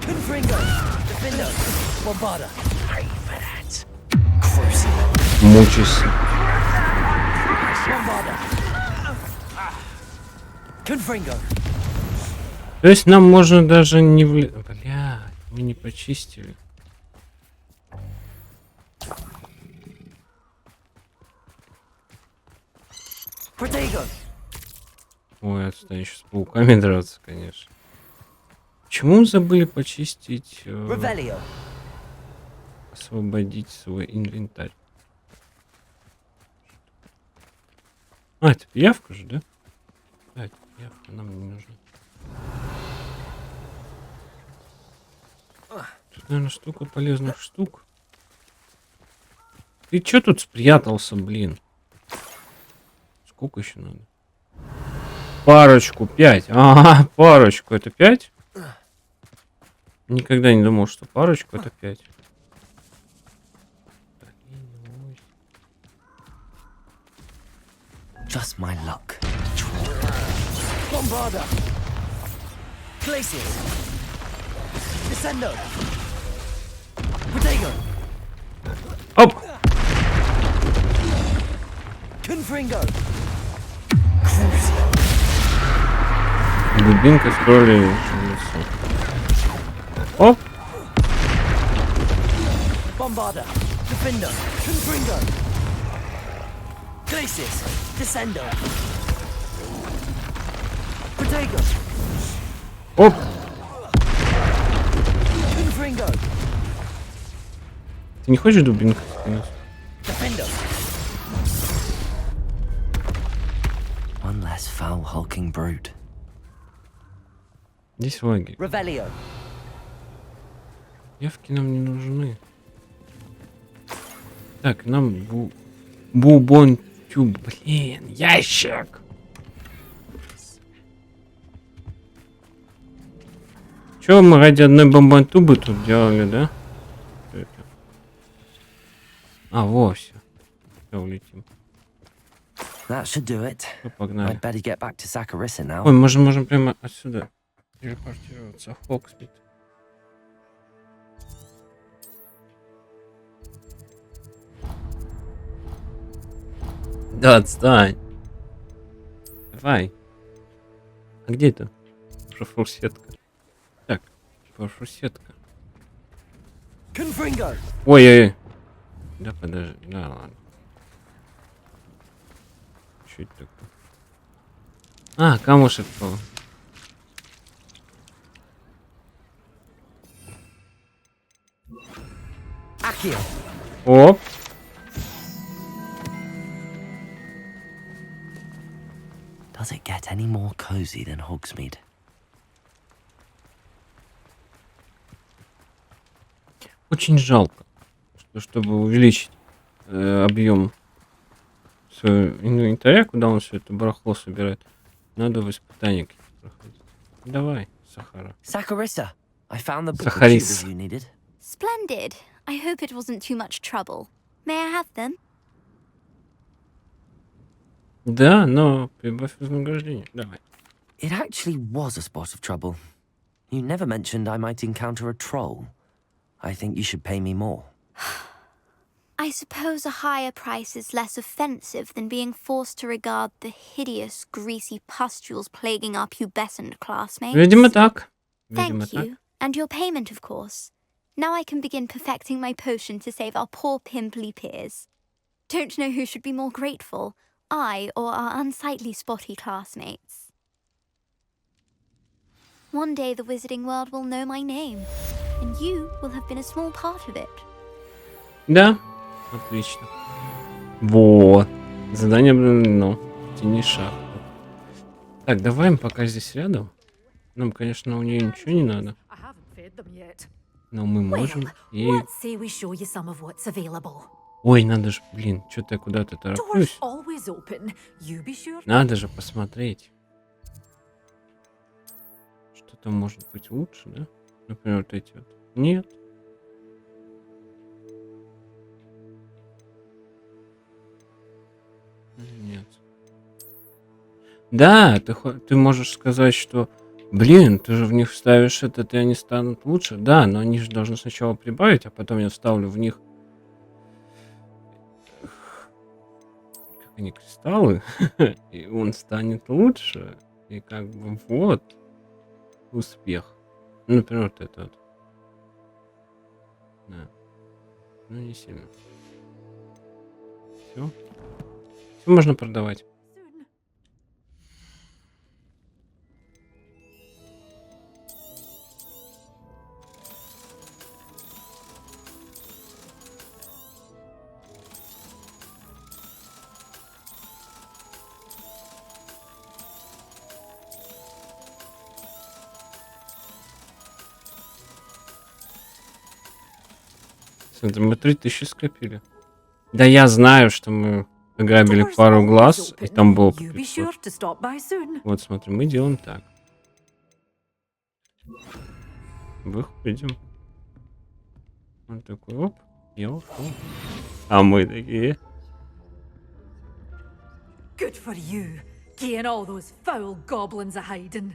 Confringo. Defendo. Bombarda. Pay for that. Crucible. Мучайся. Bombarda. Confringo. То есть нам можно даже не Бля, мы не почистили. Protego. Ой, отстань, еще с пауками драться, конечно. Почему забыли почистить... Revelio. освободить свой инвентарь? А, это пиявка же, да? Да, это пиявка, нам не нужна. Тут, наверное, столько полезных штук. Ты чё тут спрятался, блин? Сколько еще надо? Парочку, 5. Ага, парочку, это 5? Никогда не думал, что парочку это 5. Just my luck. Bombarda. Glacius. Descendo. Protego. Оп! Confringo. Дубинка в тролле. Оп! Bombarda. Defendo. Confringo. Glacius. Descendo. Оп! Ты не хочешь дубинку скинуть? One less foul hulking brute. Здесь логика. Revelio. Явки нам не нужны. Так, нам бубонтю, блин, ящик. Чё мы ради одной бомбантубы тут делали, да? Это. А, вовсе. Все, улетим. That should do it. Ну, погнали. I'd better get back to Saccharissa now. Ой, можем прямо отсюда телепортироваться. Хогвартс. Да, отстань. Давай. А где это? Фурсетка. Так, фурсетка. Ой-ой-ой. Да, подожди. Да, ладно. Что это такое? А, камушек был. Оп. Does it get any more cozy than Hogsmeade? Очень жалко, чтобы увеличить объем своего инвентаря, куда он все это барахло собирает, надо в испытания какие-то проходить. Давай, Сахара. Saccharissa, I found the book of tubers you needed. Splendid. I hope it wasn't too much trouble. May I have them? Да, но прибавь вознаграждение. Давай. It actually was a spot of trouble. You never mentioned I might encounter a troll. I think you should pay me more. I suppose a higher price is less offensive than being forced to regard the hideous, greasy pustules plaguing our pubescent classmates. Видимо так. Thank you. And your payment, of course. Now I can begin perfecting my potion to save our poor pimply peers. Don't know who should be more grateful, I or our unsightly spotty classmates. One day the wizarding world will know my name, and you will have been a small part of it. Да, отлично. Вот. Задание обновлено. Тяни шахту. Так, давай мы пока здесь рядом. Нам, конечно, у нее ничего не надо. Но мы можем и... Ой, надо же, блин, что-то я куда-то тороплюсь. Надо же посмотреть. Что-то может быть лучше, да? Например, вот эти вот. Нет. Нет. Да, ты можешь сказать, что, блин, ты же в них вставишь этот, и они станут лучше. Да, но они же должны сначала прибавить, а потом я вставлю в них... Как они, кристаллы. И он станет лучше. И как бы вот. Успех. Ну, например, вот это вот. Да. Ну, не сильно. Все. Все можно продавать. Смотри, мы 3000 скопили. Да я знаю, что мы ограбили пару глаз, и там было по 500. Вот смотри, мы делаем так. Выходим. Он такой, оп, я ушел. А мы такие. Good for you, getting all those foul goblins a hiding.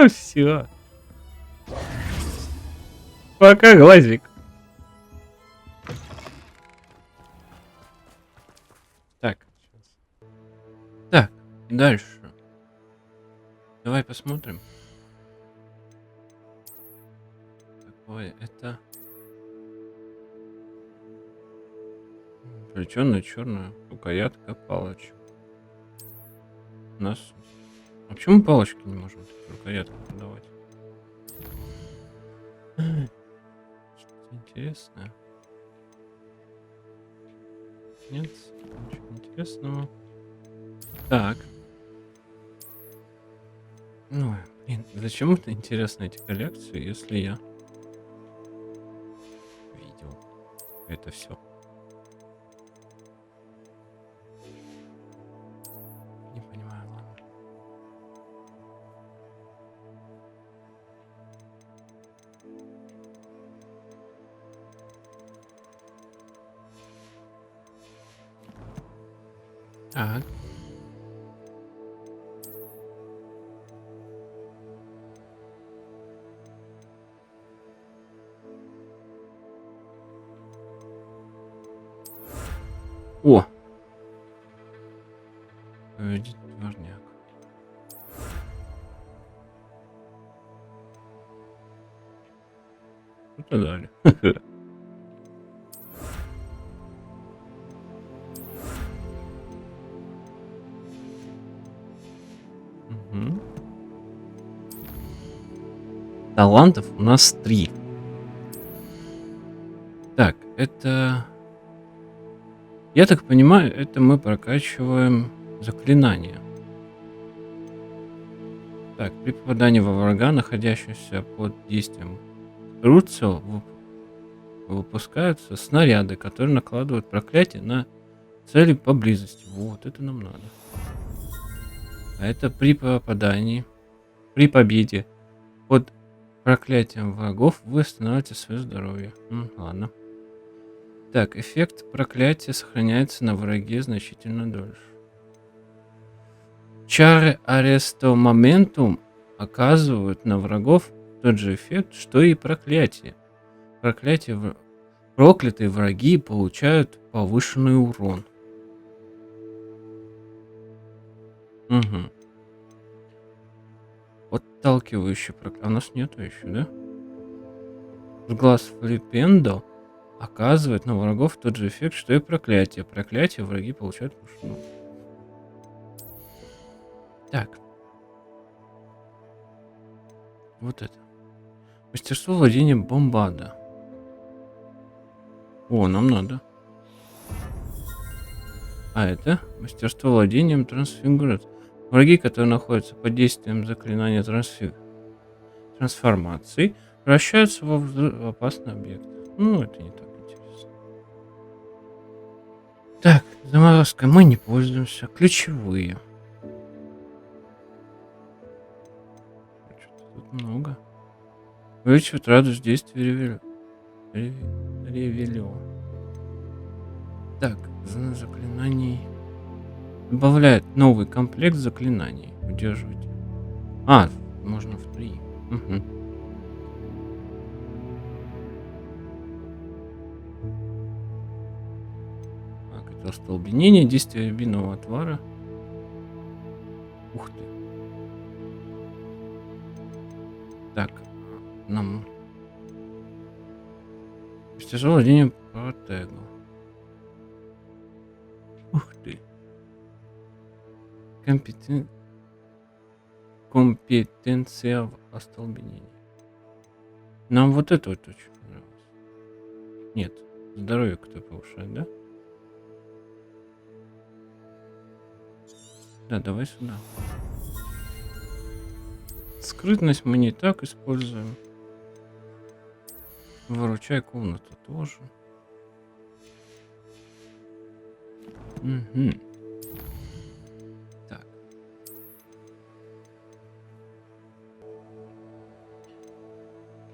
Все. Пока, глазик. Так. Так, дальше. Давай посмотрим. Такое это... Плетеная черная рукоятка палочек. У нас А почему палочки не можем рукоятку продавать? Что-то интересное. Нет, ничего интересного. Так. Ну, блин, зачем это интересно, эти коллекции, если я видел это все? Не понимаю, ладно. Так. О! Победить дворняк. Что-то дали. Мгм. Талантов у нас 3. Так, это... Я так понимаю, это мы прокачиваем заклинания. Так, при попадании во врага, находящегося под действием Круцел, выпускаются снаряды, которые накладывают проклятие на цели поблизости. Вот, это нам надо. А это при попадании, при победе под проклятием врагов вы восстанавливаете свое здоровье. Ладно. Так, эффект проклятия сохраняется на враге значительно дольше. Чары Аресто Моментум оказывают на врагов тот же эффект, что и проклятие. Проклятые враги получают повышенный урон. Угу. Отталкивающий проклятие. А у нас нету еще, да? Глаз Флипендо оказывает на врагов тот же эффект, что и проклятие. Проклятие враги получают повышенный. Так. Вот это. Мастерство владения бомбада. О, нам надо. А это мастерство владением трансфигурат. Враги, которые находятся под действием заклинания трансформации, превращаются в опасный объект. Ну, это не так интересно. Так, заморозкой мы не пользуемся. Ключевые. Что-то тут много. Увеличивает радость действия ревелио. Так, заклинаний. Добавляет новый комплект заклинаний. Удерживайте. А, можно в 3. Угу. Так, это остолбенение, действие рябинового отвара. Ух ты. Так, нам... Мастерство владения протегу. Ух ты. Компетенция в остолбенении. Нам вот это вот очень понравилось. Нет, здоровье кто повышает, да? Да, давай сюда. Скрытность мы не так используем. Выручай комнату тоже. Угу. Так.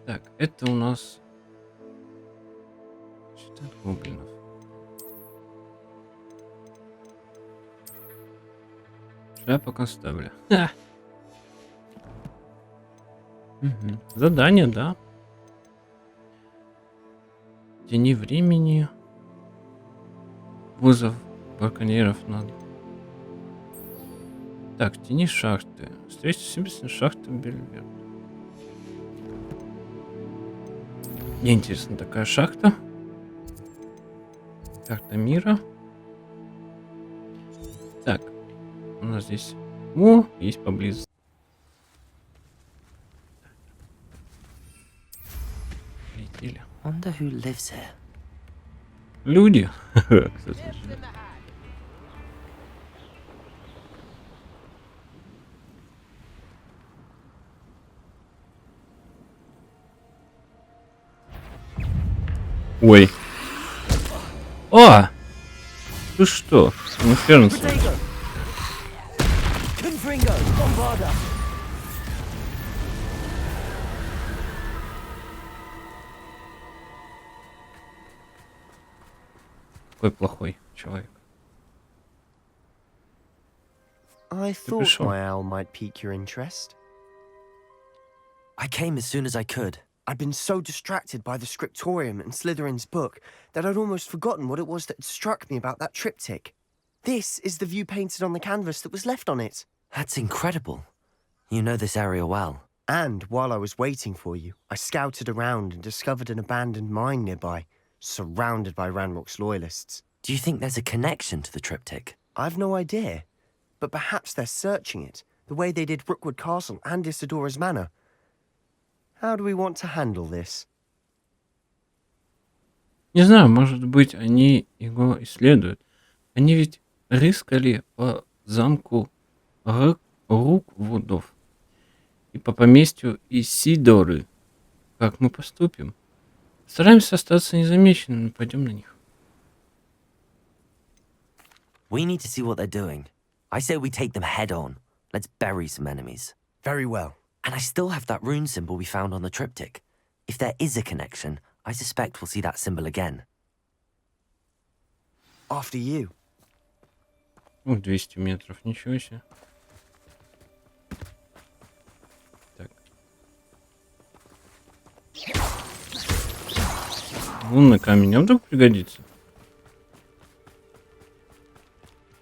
Так, это у нас... Что это гоблинов? Шляпа констабля. Угу. Задание, да. Тени времени. Вызов браконьеров надо. Так, тени шахты. Встреча с Себастияном, шахта Бельвер. Мне интересна такая шахта. Карта мира. Так, у нас здесь О, есть поблизости. Летели. Wonder who lives here. Люди. Кстати. Ой. О! Ты что? Ну, Фернс. Какой плохой человек. I thought my owl might pique your interest. I came as soon as I could. I'd been so distracted by the scriptorium and Slytherin's book that I'd almost forgotten what it was that struck me about that triptych. This is the view painted on the canvas that was left on it. That's incredible. You know this area well. And while I was waiting for you, I scouted around and discovered an abandoned mine nearby, surrounded by Ranrock's loyalists. Do you think there's a connection to the triptych? I've no idea, but perhaps they're searching it, the way they did Rookwood Castle and Isidora's Manor. How do we want to handle this? Не знаю, может быть, они его исследуют. Они ведь рыскали по замку Руквудов и по поместью Исидоры. Как мы поступим? Стараемся остаться незамеченными, пойдем на них. We need to see what they're doing. I say we take them head on. Let's bury some enemies. Very well. And I still have that rune symbol we found on the triptych. If there is a connection, I suspect we'll see that symbol again. After you. 200 метров, ничего себе. Так. Лунный камень, а вдруг пригодится?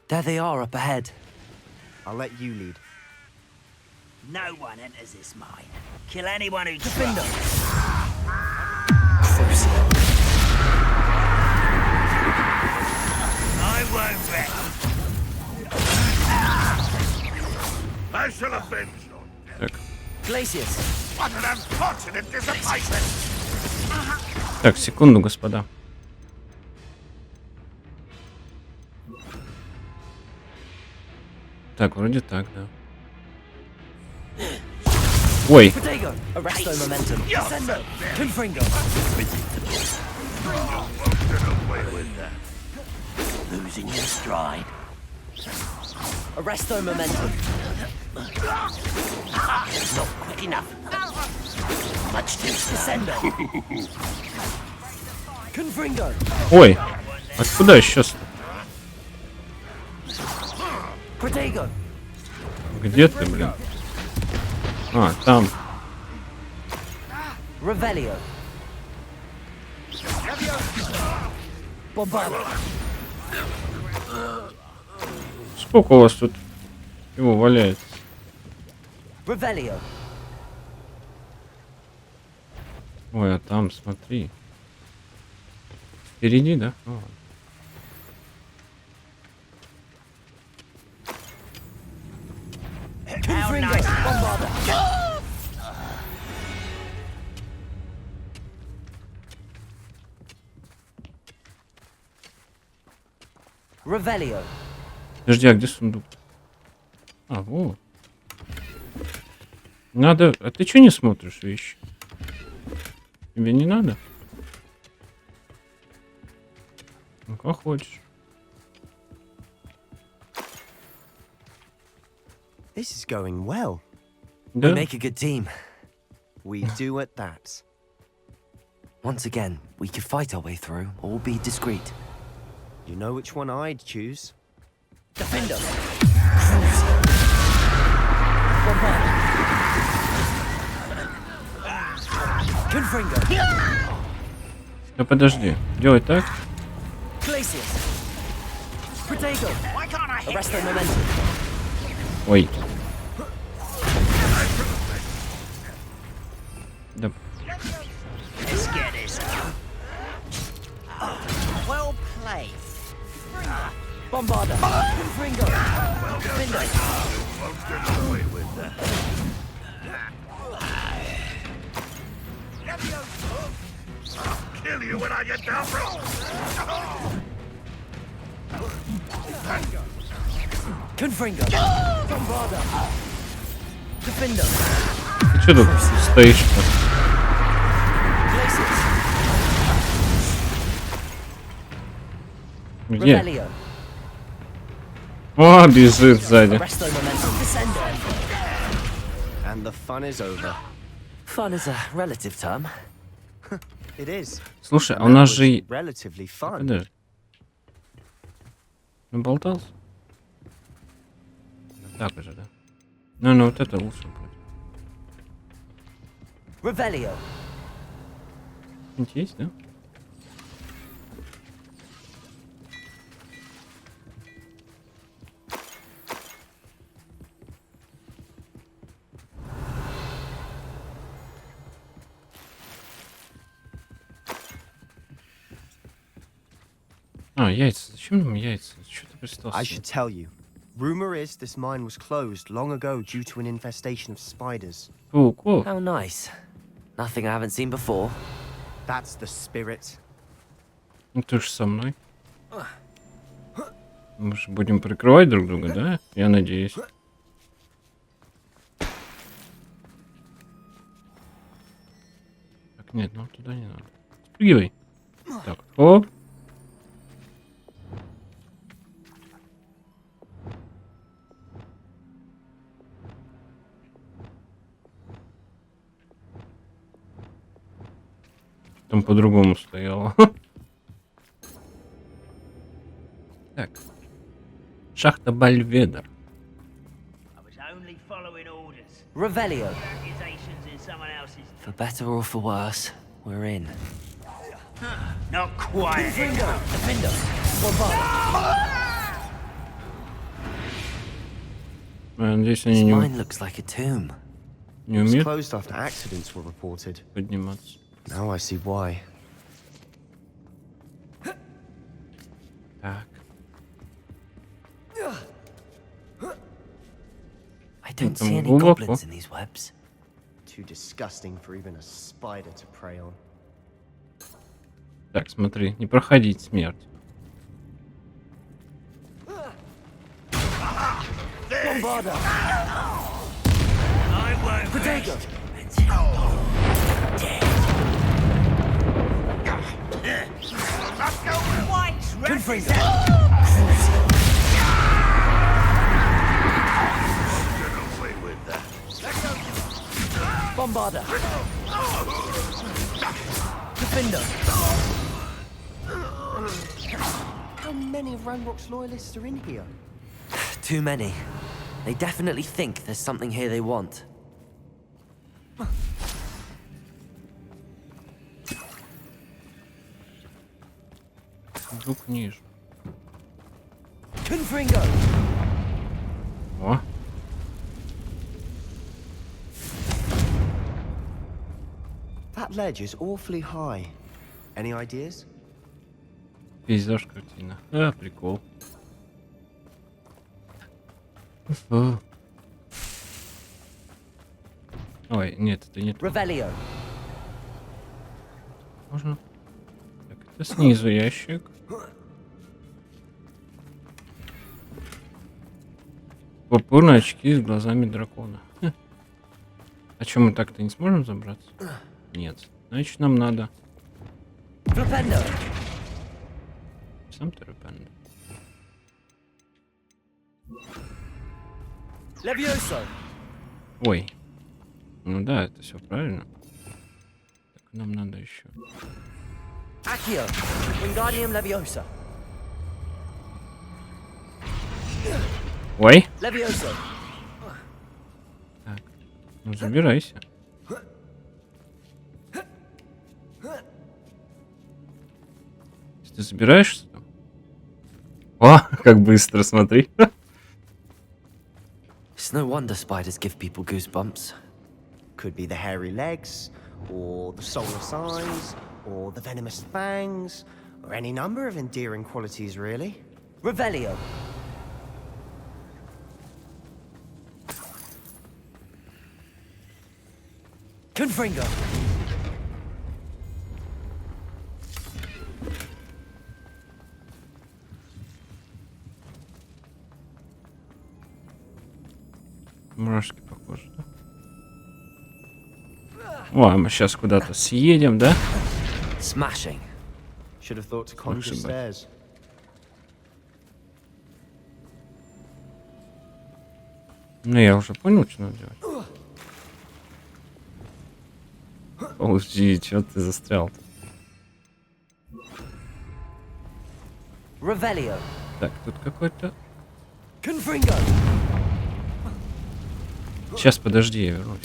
There they are up ahead. I'll let you lead. No one enters this mine. Kill anyone who tries. I won't let. I shall avenge your Так. Glacius. What an unfortunate disappointment! Так, секунду, господа. Так, вроде так, да. Ой. Protego. Arresto momentum. Descendo. Confringo. Losing your stride. Arresto momentum. Not quick enough. Much too Descendo. Confringo. Ой. Откуда еще-то? Protego. Где ты, блин? А, там. Revelio. Bombardo. Сколько у вас тут его валяется? Revelio. Ой, а там, смотри. Впереди, да? О. Confringo. Bombardo. Revelio. Подожди, а где сундук? А, вот. Надо... А ты что не смотришь вещи? Тебе не надо? Ну, как хочешь. This is going well. Да? We make a good team. We do at that. Once again, we could fight our way through or be discreet. You know which one I'd choose. Defender. Confringo. Да подожди. Делай так. Glacius. Protego. Arresto momentum. Ой. Да. Let's get this. Well played. Bombardo. Confringo. Defender. won't get away with that. I'll kill you when I get down, bro. Confringo. Bombarda. Defender. Ты что тут стоишь-то? Places. Где? Rebellion. О, бежит сзади. Resto momentum. Descender. And the fun is over. Fun is a relative term. It is. Слушай, а And у that нас was же... relatively fun. Подожди. Наболтался? Так уже, да? Ну, вот это лучше будет. Revelio. Что-нибудь есть, да? А, яйца. Зачем нам яйца? Что ты пристал? I should tell you. Rumor is this mine was closed long ago due to an infestation of spiders. Пауков. How nice. Nothing I haven't seen before. That's the spirit. Ну ты же со мной. Мы же будем прикрывать друг друга, да? Я надеюсь. Так, нет, нам туда не надо. Спрыгивай. Так, оп. Там по-другому стояло. Так. Шахта Бальведер. I was only following orders. Revelio. Accusations in someone else's. For better or for worse, we're in. Not quite. Defender. Bombarda. Надеюсь, This они не, mine looks like a tomb. не It was умеют closed after accidents were reported. подниматься. Now I see why. Так. I don't Там see any глубоко. goblins in these webs. Too disgusting for even a spider to prey on. Так, смотри, не проходить смерть. Bombarda. I won't. Protego. Not go White's Confringo. get away with that. Bombarda. Defender. How many of Ranrock's loyalists are in here? Too many. They definitely think there's something here they want. Звук ниже. Confringo. О. That ledge is awfully high. Any ideas? Пейзаж картина. А, прикол. Фу. Ой, нет, это не то. Revelio. Можно? Так, это снизу ящик. Пурпурные очки с глазами дракона. Хм. А что, мы так-то не сможем забраться? Нет. Значит, нам надо. Flipendo. Сам ты репенда. Levioso. Ой. Ну да, это все правильно. Так, нам надо еще. Accio. Wingardium Leviosa. Ой. Levioso. Так. Ну забирайся. Если ты забираешься там. О, как быстро, смотри. It's no wonder spiders give people goosebumps. Could be the hairy legs, or the solar signs, or the venomous fangs, or any number of endearing qualities, really. Revelio. Confringo. Мурашки похожи, да? О, мы сейчас куда-то съедем, да? Smashing. Should have thought to conjure stairs. Ну, я уже понял, что надо делать. Получи, чё ты застрял-то? Revelio. Так, тут какой-то... Confringo. Сейчас, подожди, я вернусь.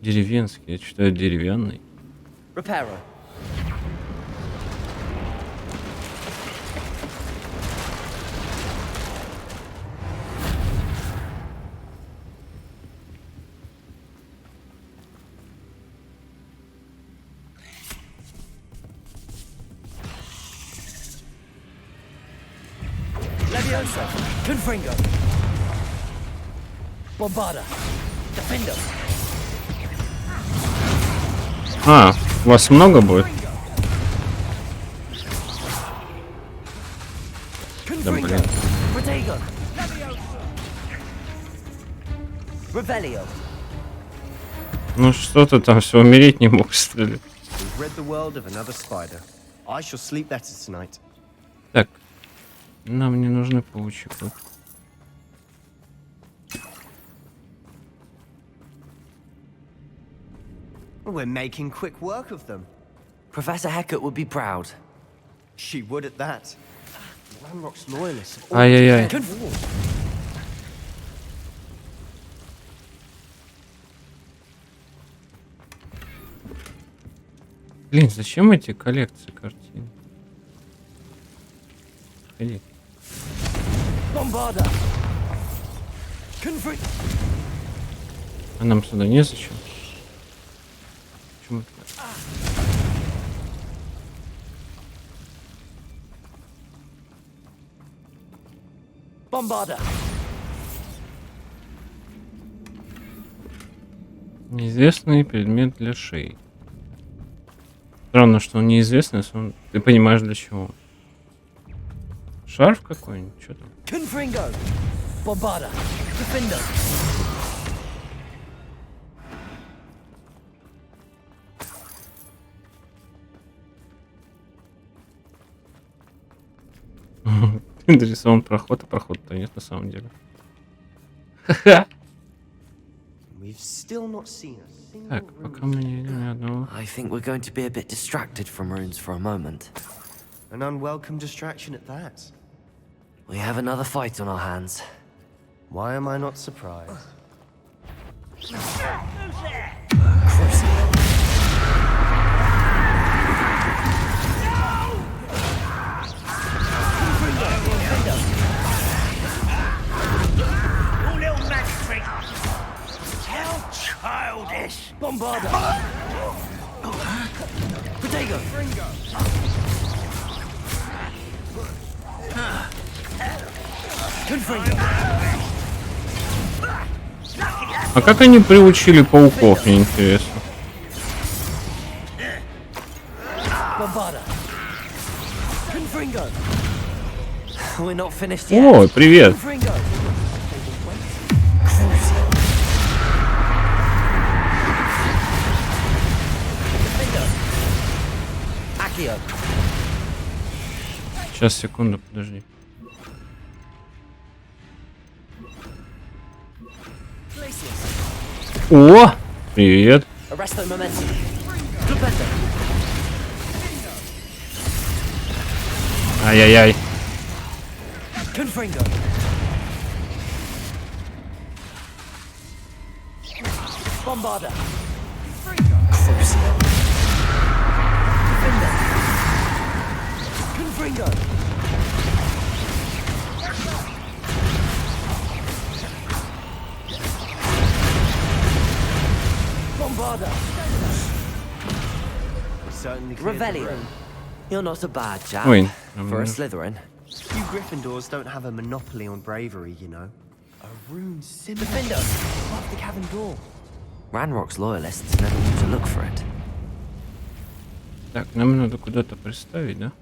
Деревенский, я читаю деревянный. Reparo. Leviosa. Confringo. Bombarda. Defendo. А, у вас много будет? Да блин. Protego. Revelio. Ну что ты там все умереть не мог, что ли? We've read the world of another spider. I shall sleep better tonight. Так, нам не нужны паучки. We're making quick work of them. Professor Hecat would be proud. She would at that. Ramrock's loyalists. Ай-яй-яй. Блин, зачем эти коллекции картин? Ходи. Bombarda. А нам сюда незачем? Почему это? Bombarda. Неизвестный предмет для шеи. Странно, что он неизвестный, если он... Ты понимаешь для чего. Шарф какой-нибудь? Что там? Confringo. Bombarda. Defendo. Нарисован проход, а прохода-то нет на самом деле. Ха-ха! We've still not seen a single Так, пока мы не видим ни одного. I think we're going to be a bit distracted from runes for a moment. An unwelcome distraction at that. We have another fight on our hands. Why am I not surprised? Your little magic trick. How childish. Bombarda. Protego. Confringo. А как они приучили пауков, мне интересно. Bombarda. Confringo. We're not finished yet. О, привет. Confringo. Accio. Сейчас, секунду, подожди. О, привет. Arresto momentum. Flipendo. Ай-яй-яй. Confringo. Bombarda. Crucio. Defender. Confringo. Bombarda. Certainly cleared the Revelio. room. You're not a bad chap Ой, for a Slytherin. You Gryffindors don't have a monopoly on bravery, you know. A rune symbol Defender! above the cavern door. Ranrock's loyalists never knew to look for it. Так, нам надо куда-то приставить, да?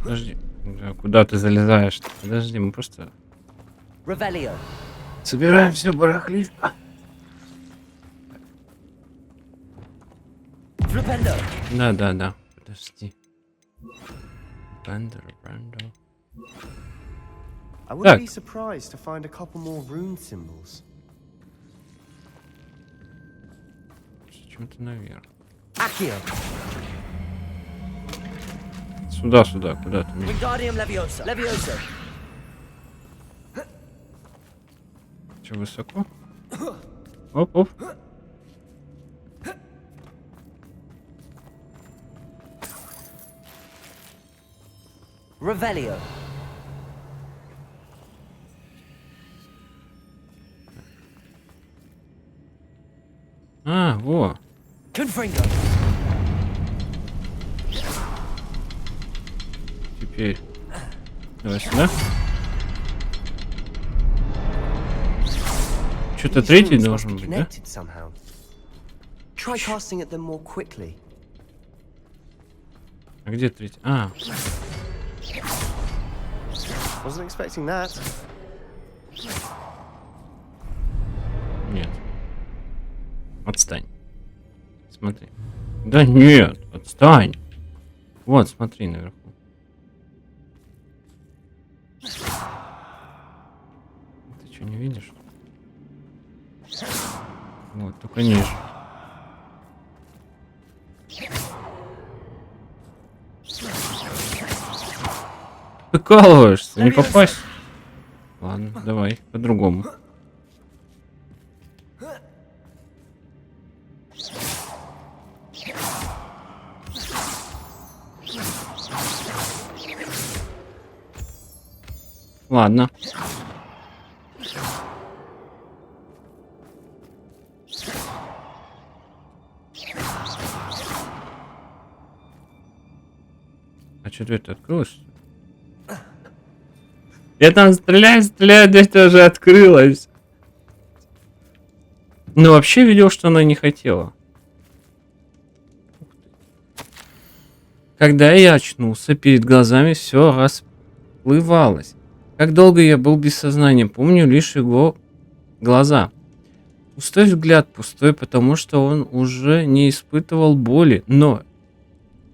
Подожди. Да, куда ты залезаешь? Подожди, мы просто Revelio. собираем все барахлишко. Flipendo. Да. Подожди. Бандер. I wouldn't Так. be surprised to find a couple more rune symbols. Чем-то наверх. Accio. Сюда, куда-то. Wingardium Leviosa. Leviosa. Че, высоко? Оп. Revelio. А, во. Confringo. Теперь. Давай сюда. Что-то These третий runes must должен be быть, да? connected somehow. Try casting at them more quickly. А где третий? А, Wasn't expecting that. нет. Отстань. Смотри. Да нет, отстань. Вот, смотри наверху. Ты что, не видишь? Вот, только ниже. Прикалываешься, не попасть. Ладно, давай, по-другому. Ладно. А что, дверь-то открылась? Я там стреляю, дверь тоже открылась. Ну, вообще видел, что она не хотела. Когда я очнулся, перед глазами все расплывалось. Как долго я был без сознания, помню лишь его глаза. Пустой взгляд, пустой, потому что он уже не испытывал боли, но.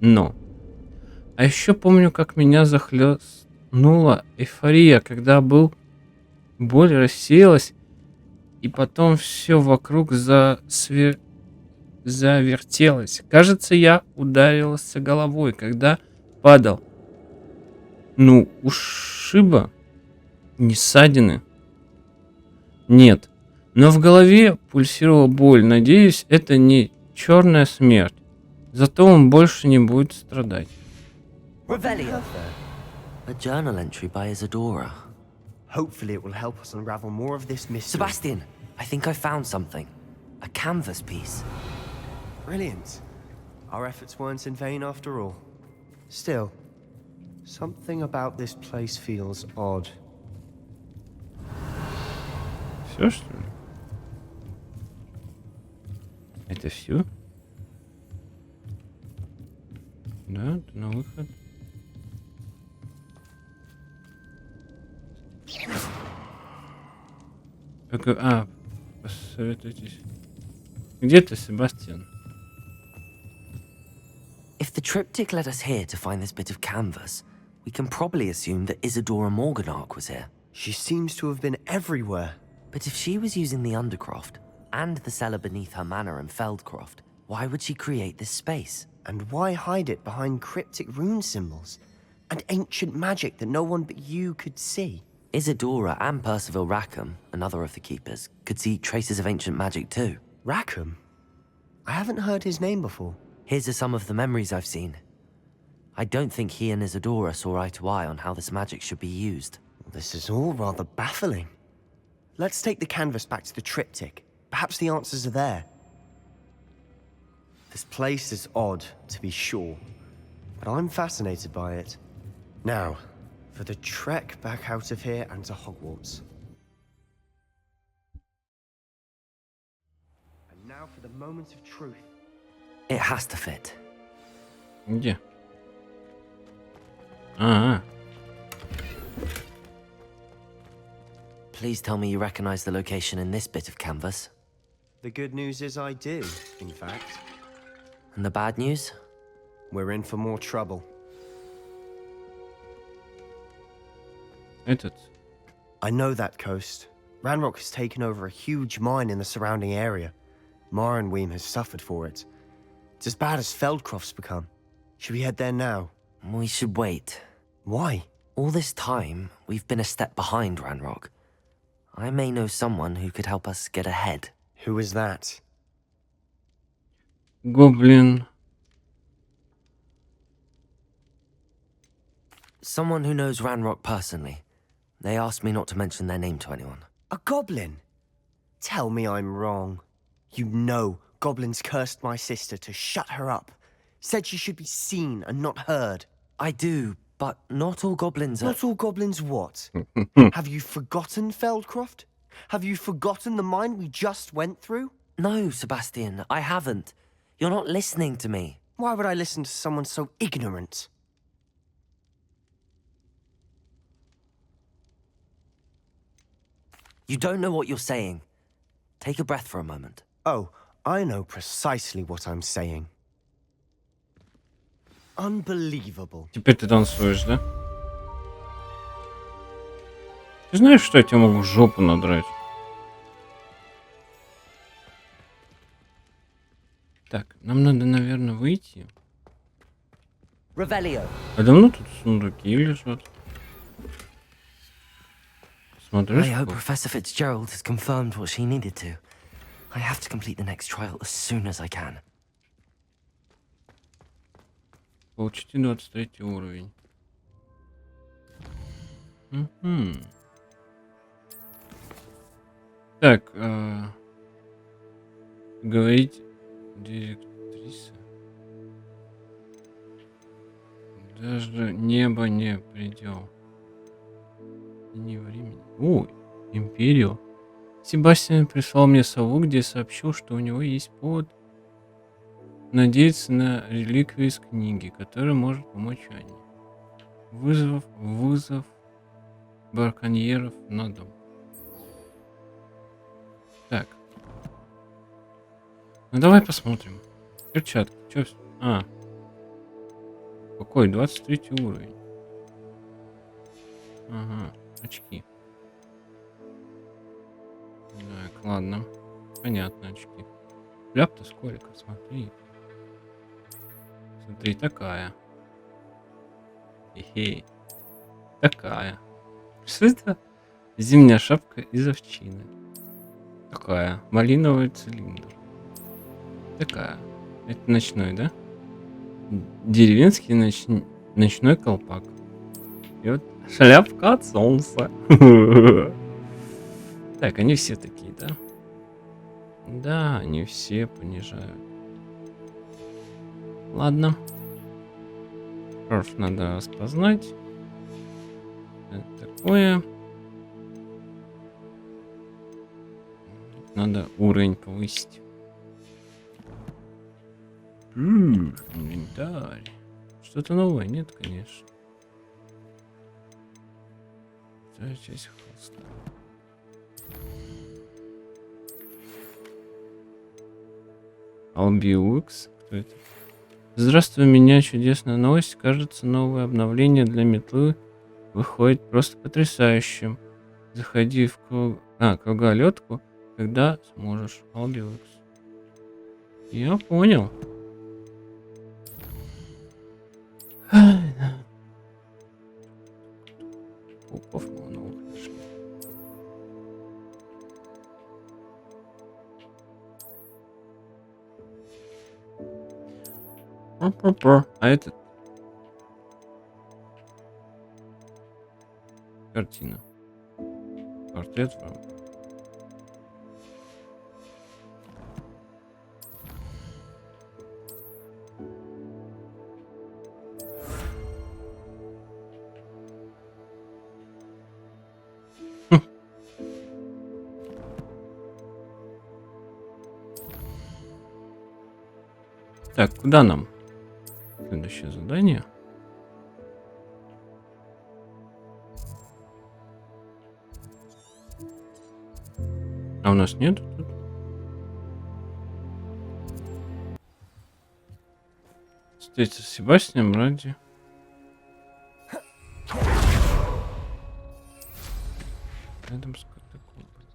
А еще помню, как меня захлестнула эйфория, когда боль рассеялась, и потом все вокруг завертелось. Кажется, я ударился головой, когда падал. Ну, ушиба, не ссадины. Нет. Но в голове пульсировала боль. Надеюсь, это не черная смерть. Зато он больше не будет страдать. Revelio. A journal entry by Isadora. Hopefully it will help us unravel more of this mystery. Sebastian, I think I found something. A canvas piece. Brilliant. Our efforts weren't in vain after all. Still, something about this place feels odd. Все, что ли? Это все? Да, это на выход. Посоветуйтесь. Где ты, Себастьян? If the triptych led us here to find this bit of canvas, we can probably assume that Isadora Morganark was here. She seems to have been everywhere. But if she was using the Undercroft and the cellar beneath her manor in Feldcroft, why would she create this space? And why hide it behind cryptic rune symbols and ancient magic that no one but you could see? Isadora and Percival Rackham, another of the keepers, could see traces of ancient magic too. Rackham? I haven't heard his name before. Here's are some of the memories I've seen. I don't think he and Isadora saw eye to eye on how this magic should be used. This is all rather baffling. Let's take the canvas back to the triptych. Perhaps the answers are there. This place is odd, to be sure, but I'm fascinated by it. Now, for the trek back out of here and to Hogwarts. And now for the moment of truth. It has to fit. Где? А, Please tell me you recognize the location in this bit of canvas. The good news is I do, in fact. And the bad news? We're in for more trouble. этот. I know that coast. Ranrock has taken over a huge mine in the surrounding area. Mornweem has suffered for it. It's as bad as Feldcroft's become. Should we head there now? We should wait. Why? All this time, we've been a step behind Ranrock. I may know someone who could help us get ahead. Who is that? Гоблин. Someone who knows Ranrock personally. They asked me not to mention their name to anyone. A goblin? Tell me I'm wrong. You know goblins cursed my sister to shut her up. Said she should be seen and not heard. I do, but not all goblins are... Not all goblins what? Have you forgotten Feldcroft? Have you forgotten the mine we just went through? No, Sebastian, I haven't. You're not listening to me. Why would I listen to someone so ignorant? You don't know what you're saying. Take a breath for a moment. Oh, I know precisely what I'm saying. Unbelievable. Теперь ты танцуешь, да? Ты знаешь, что я тебе могу жопу надрать? Так, нам надо, наверное, выйти. Revelio. А давно тут сундуки лежат? Смотришь? I hope Professor Fitzgerald has confirmed what she needed to. I have to complete the next trial as soon as I can. Получите 23 уровень. Угу. Так, говорить директриса. Даже небо не предел. Не времени. О, Империо. Себастиян прислал мне сову, где сообщил, что у него есть повод надеяться на реликвию из книги, которая может помочь Анне. Вызов браконьеров на дом. Так. Ну давай посмотрим. Перчатка. Чё? А. Какой? 23 уровень. Ага. Очки. Так, ладно. Понятно, очки. Ляп-то сколько, смотри. Смотри, такая. Хе-хе. Такая. Что это? Зимняя шапка из овчины. Такая. Малиновый цилиндр. Такая. Это ночной, да? Деревенский ночной колпак. И вот шляпка от солнца. Так, они все такие, да? Да, они все понижают. Ладно. Просто надо распознать. Это такое. Надо уровень повысить. Инвентарь. Что-то новое? Нет, конечно. Вторая часть холста. Албиукс. Кто это? Здравствуй, у меня чудесная новость. Кажется, новое обновление для метлы выходит просто потрясающим. Заходи в круголетку, когда сможешь. Албиукс. Я понял. Пауков много нашли. А этот? Картина. Портрет вампира. Так, куда нам? Следующее задание. А у нас нет тут? Встретиться с Себастияном ради... Рядом с катакомбой.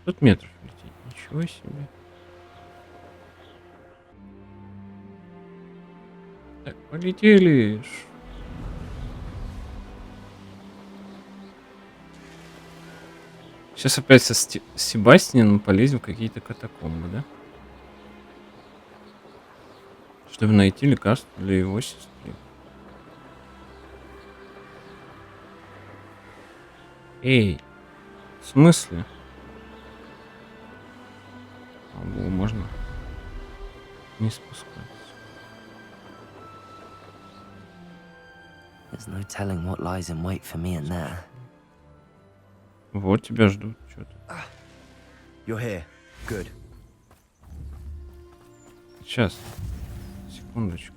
500 метров лететь. Ничего себе. Так, полетели. Сейчас опять со Себастияном полезем в какие-то катакомбы, да? Чтобы найти лекарство для его сестры. Эй, в смысле? Можно не спускаться. There's no telling what lies in wait for me in there. Вот тебя ждут, что-то. You're here. Good. Сейчас. Секундочку.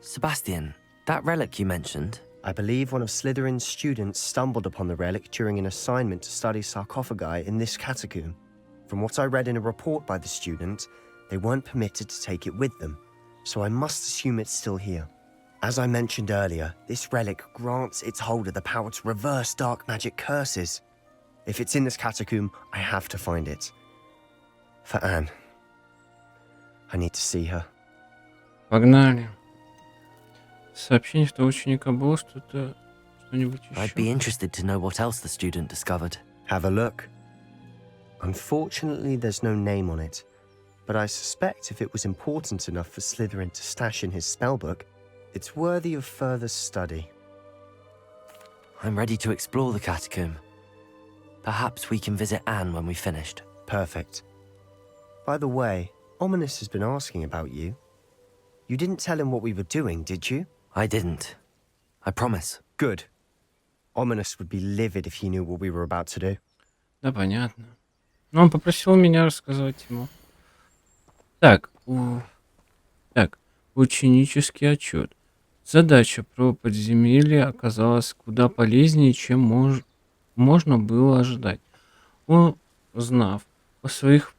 Sebastian, that relic you mentioned. I believe one of Slytherin's students stumbled upon the relic during an assignment to study sarcophagi in this catacomb. From what I read in a report by the student, they weren't permitted to take it with them, so I must assume it's still here. As I mentioned earlier, this relic grants its holder the power to reverse dark magic curses. If it's in this catacomb, I have to find it. For Anne. I need to see her. Погнали. Сообщение, что у ученика было что-нибудь еще. I'd be interested to know what else the student discovered. Have a look. Unfortunately, there's no name on it, but I suspect if it was important enough for Slytherin to stash in his spellbook, it's worthy of further study. I'm ready to explore the catacomb. Perhaps we can visit Anne when we've finished. Perfect. By the way, Ominous has been asking about you. You didn't tell him what we were doing, did you? I didn't. I promise. Good. Ominous would be livid if he knew what we were about to do. Да, понятно. Но он попросил меня рассказать ему. Так, ученический отчет. Задача про подземелье оказалась куда полезнее, чем можно было ожидать. Узнав о своих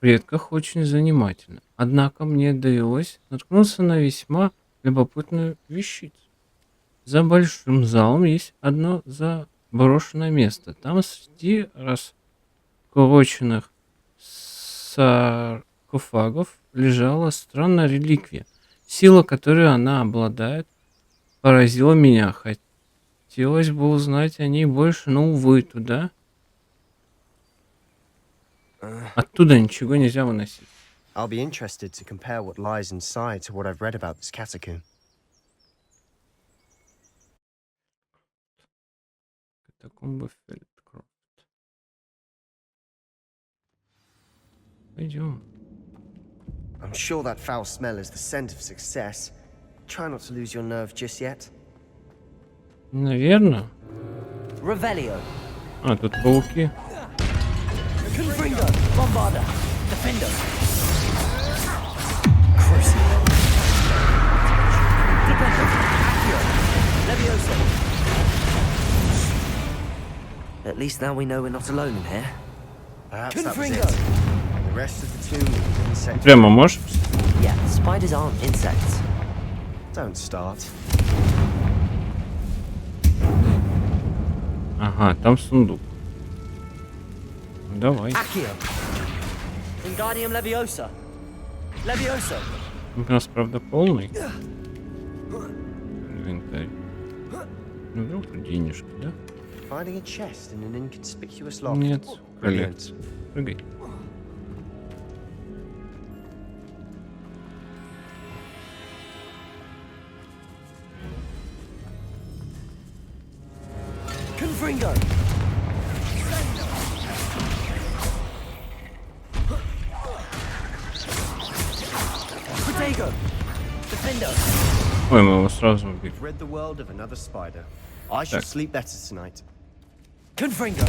предках, очень занимательно. Однако мне довелось наткнуться на весьма любопытную вещицу. За большим залом есть одно заброшенное место. Там среди раскуроченных саркофагов лежала странная реликвия. Сила, которой она обладает, поразила меня. Хотелось бы узнать о ней больше, но, увы, оттуда ничего нельзя выносить. I'll be interested to compare what lies inside to what I've read about this catacomb. Катакомбы Фельдкрофт. Пойдем. I'm sure that foul smell is the scent of success. Try not to lose your nerve just yet. Наверное. Revelio. А, тут пауки. Confringo. Bombarda. Defender. Crucible. Defender. Accio. Leviosa. At least now we know we're not alone in here. Perhaps that was it. The rest of the tomb will be insect. Прямо можешь? Yeah, spiders aren't insects. Don't start. Ага, там сундук. Давай. Accio. Wingardium Leviosa. Leviosa. У нас, правда, полный инвентарь. Ну, вдруг тут денежки, да? Finding a chest in an inconspicuous loft. Нет, Brilliant. Прыгай. Confringo. Protego. Defender. Ой, мы его сразу убили. Rid the world of another spider. I should Так. sleep better tonight. Confringo.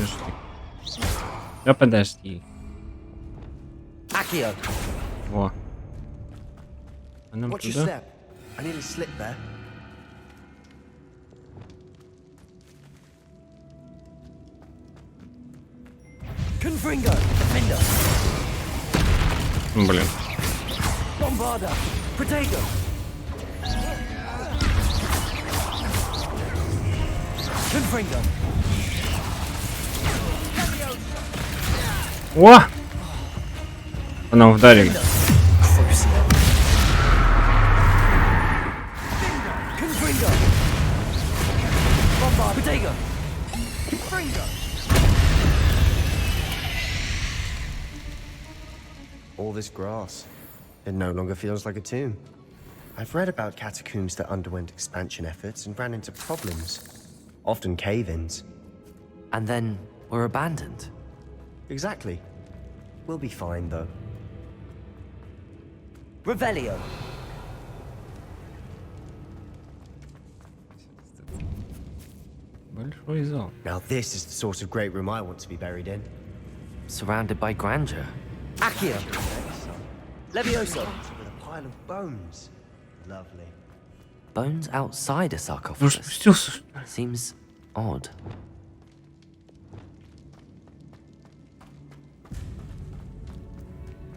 Подожди. Да подожди. Accio. Во. А нам Watch your туда? step. I nearly slipped there. Confringo. Defender. Блин. Bombarda. Protego. Confringo. О! По нам вдарили. Confringo. Bombard. Protego. Confringo. All this grass. It no longer feels like a tomb. I've read about catacombs that underwent expansion efforts and ran into problems. Often cave-ins. And then were abandoned. Exactly. We'll be fine, though. Revelio. Большой зал. Now this is the sort of great room I want to be buried in. Surrounded by grandeur. Accio. Levioso. With a pile of bones. Lovely. Bones outside a Ну, sarcophagus. спустился, что ли? Seems odd.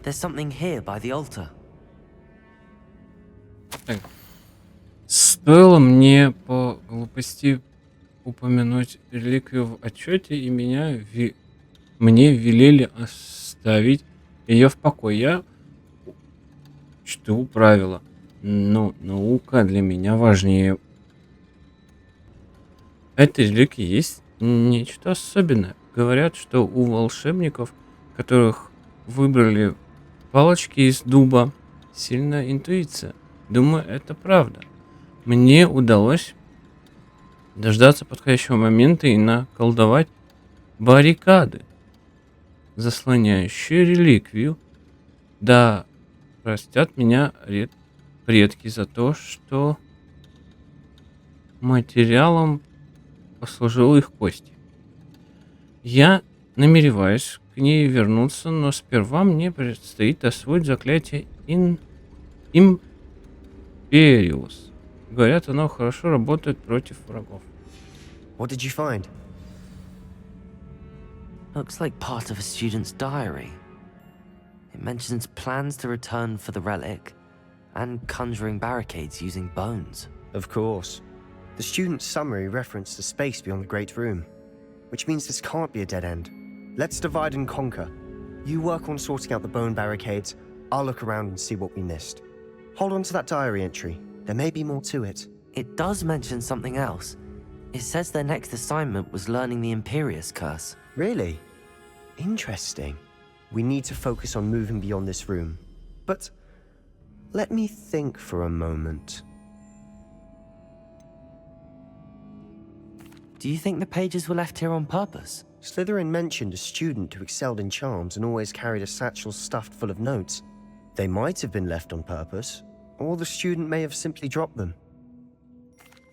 There's something here by the altar. Так. Стоило мне по глупости упомянуть реликвию в отчете, и мне велели оставить ее в покое. Я чту правила, но наука для меня важнее. В этой реликвии есть нечто особенное. Говорят, что у волшебников, которых выбрали палочки из дуба, сильная интуиция. Думаю, это правда. Мне удалось дождаться подходящего момента и наколдовать баррикады, заслоняющие реликвию. Да простят меня предки за то, что материалом послужил их кости. Я намереваюсь к ней вернуться, но сперва мне предстоит освоить заклятие Империо. Говорят, оно хорошо работает против врагов. What did you find? Looks like part of a student's diary. It mentions plans to return for the relic and conjuring barricades using bones. Of course. The student's summary referenced a space beyond the Great Room, which means this can't be a dead end. Let's divide and conquer. You work on sorting out the bone barricades. I'll look around and see what we missed. Hold on to that diary entry. There may be more to it. It does mention something else. It says their next assignment was learning the Imperius curse. Really? Interesting. We need to focus on moving beyond this room. But let me think for a moment. Do you think the pages were left here on purpose? Slytherin mentioned a student who excelled in charms and always carried a satchel stuffed full of notes. They might have been left on purpose, or the student may have simply dropped them.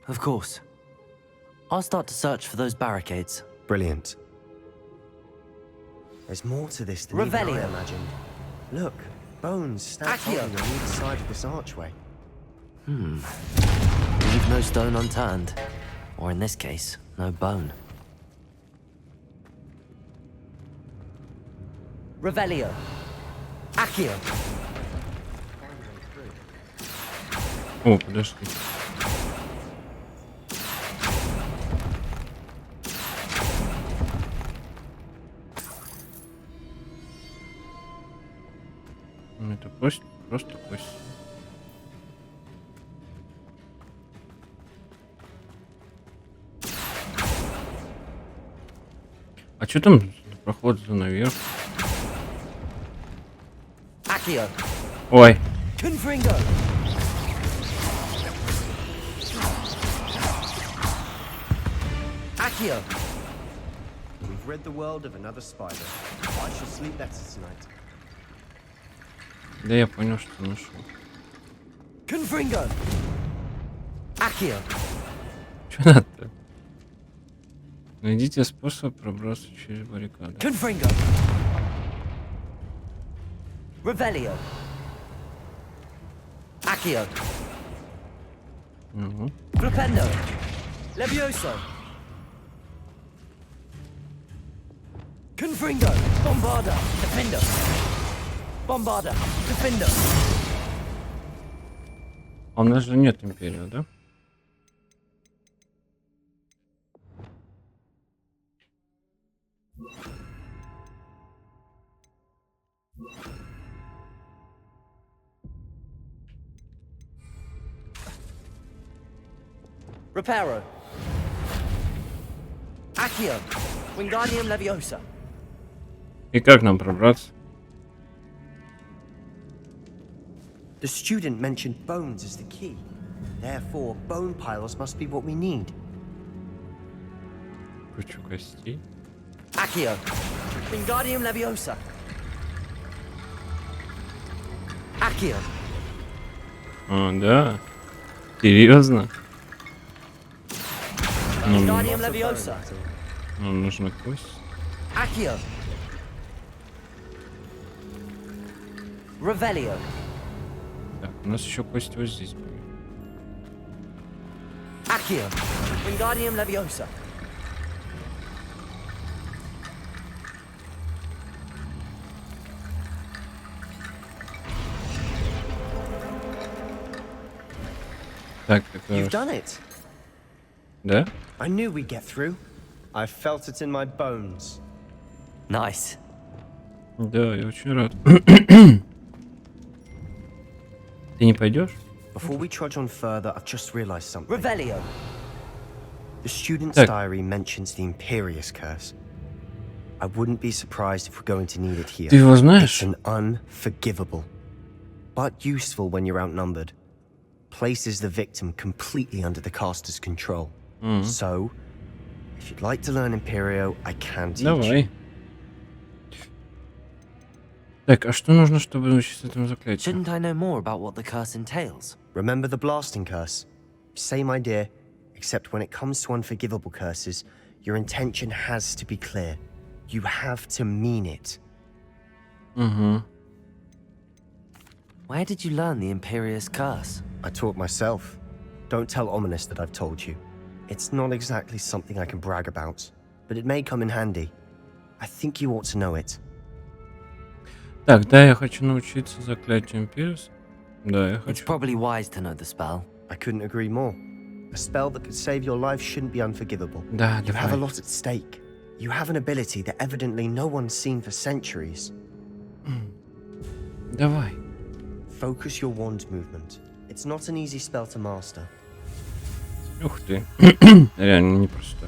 Of course. I'll start to search for those barricades. Brilliant. There's more to this than even I Revelio. imagined. Look, bones stacked Accio. on either side of this archway. Leave no stone unturned. Or in this case, no bone. Revelio. Accio. О, подожди. Ну, это просто кость. А что там за проход наверх? Accio. Ой. Confringo. Accio. We've rid the world of another spider. I shall sleep better tonight. Да я понял, что нашел. Confringo. Accio. Что надо-то? Найдите способ пробраться через баррикады. Confringo. Revelio. Accio. Угу. Flipendo. Levioso. Confringo. Bombarda. Defendo. Bombarda. Defendo. А у нас же нет Империо, да? Reparo. Accio. Wingardium Leviosa. И как нам пробраться? The student mentioned bones as the key. Therefore, bone piles must be what we need. Кучу костей. Accio. Wingardium Leviosa. Accio. А, да. Серьезно? Wingardium Leviosa. Нам нужна кость. Accio. Revelio. Так, у нас еще кость вот здесь были. Accio. Wingardium Leviosa. Так, это... You've done it. Да? I knew we'd get through. I felt it in my bones. Nice. Да, я очень рад. Ты не пойдешь? Before we trudge on further, I've just realized something. Revelio. The student's Так. diary mentions the Imperius curse. I wouldn't be surprised if we're going to need it here. Ты его It's знаешь? an unforgivable, but useful when you're outnumbered. Places the victim completely under the caster's control. So, if you'd like to learn Imperio, I can teach you. Давай. Так, а что нужно, чтобы научиться этому заклятию? Shouldn't I know more about what the curse entails? Remember the blasting curse? Same idea, except when it comes to unforgivable curses, your intention has to be clear. You have to mean it. Угу. Where did you learn the Imperious curse? I taught myself. Don't tell Ominous that I've told you. It's not exactly something I can brag about, but it may come in handy. I think you ought to know it. Так, да, я хочу научиться заклятию Империус. Да, я It's хочу. probably wise to know the spell. I couldn't agree more. A spell that could save your life shouldn't be unforgivable. Да, You have a давай. lot at stake. You have an ability that evidently no one's seen for centuries. Давай. Focus your wand movement. It's not an easy spell to master. Ух ты. Реально непросто.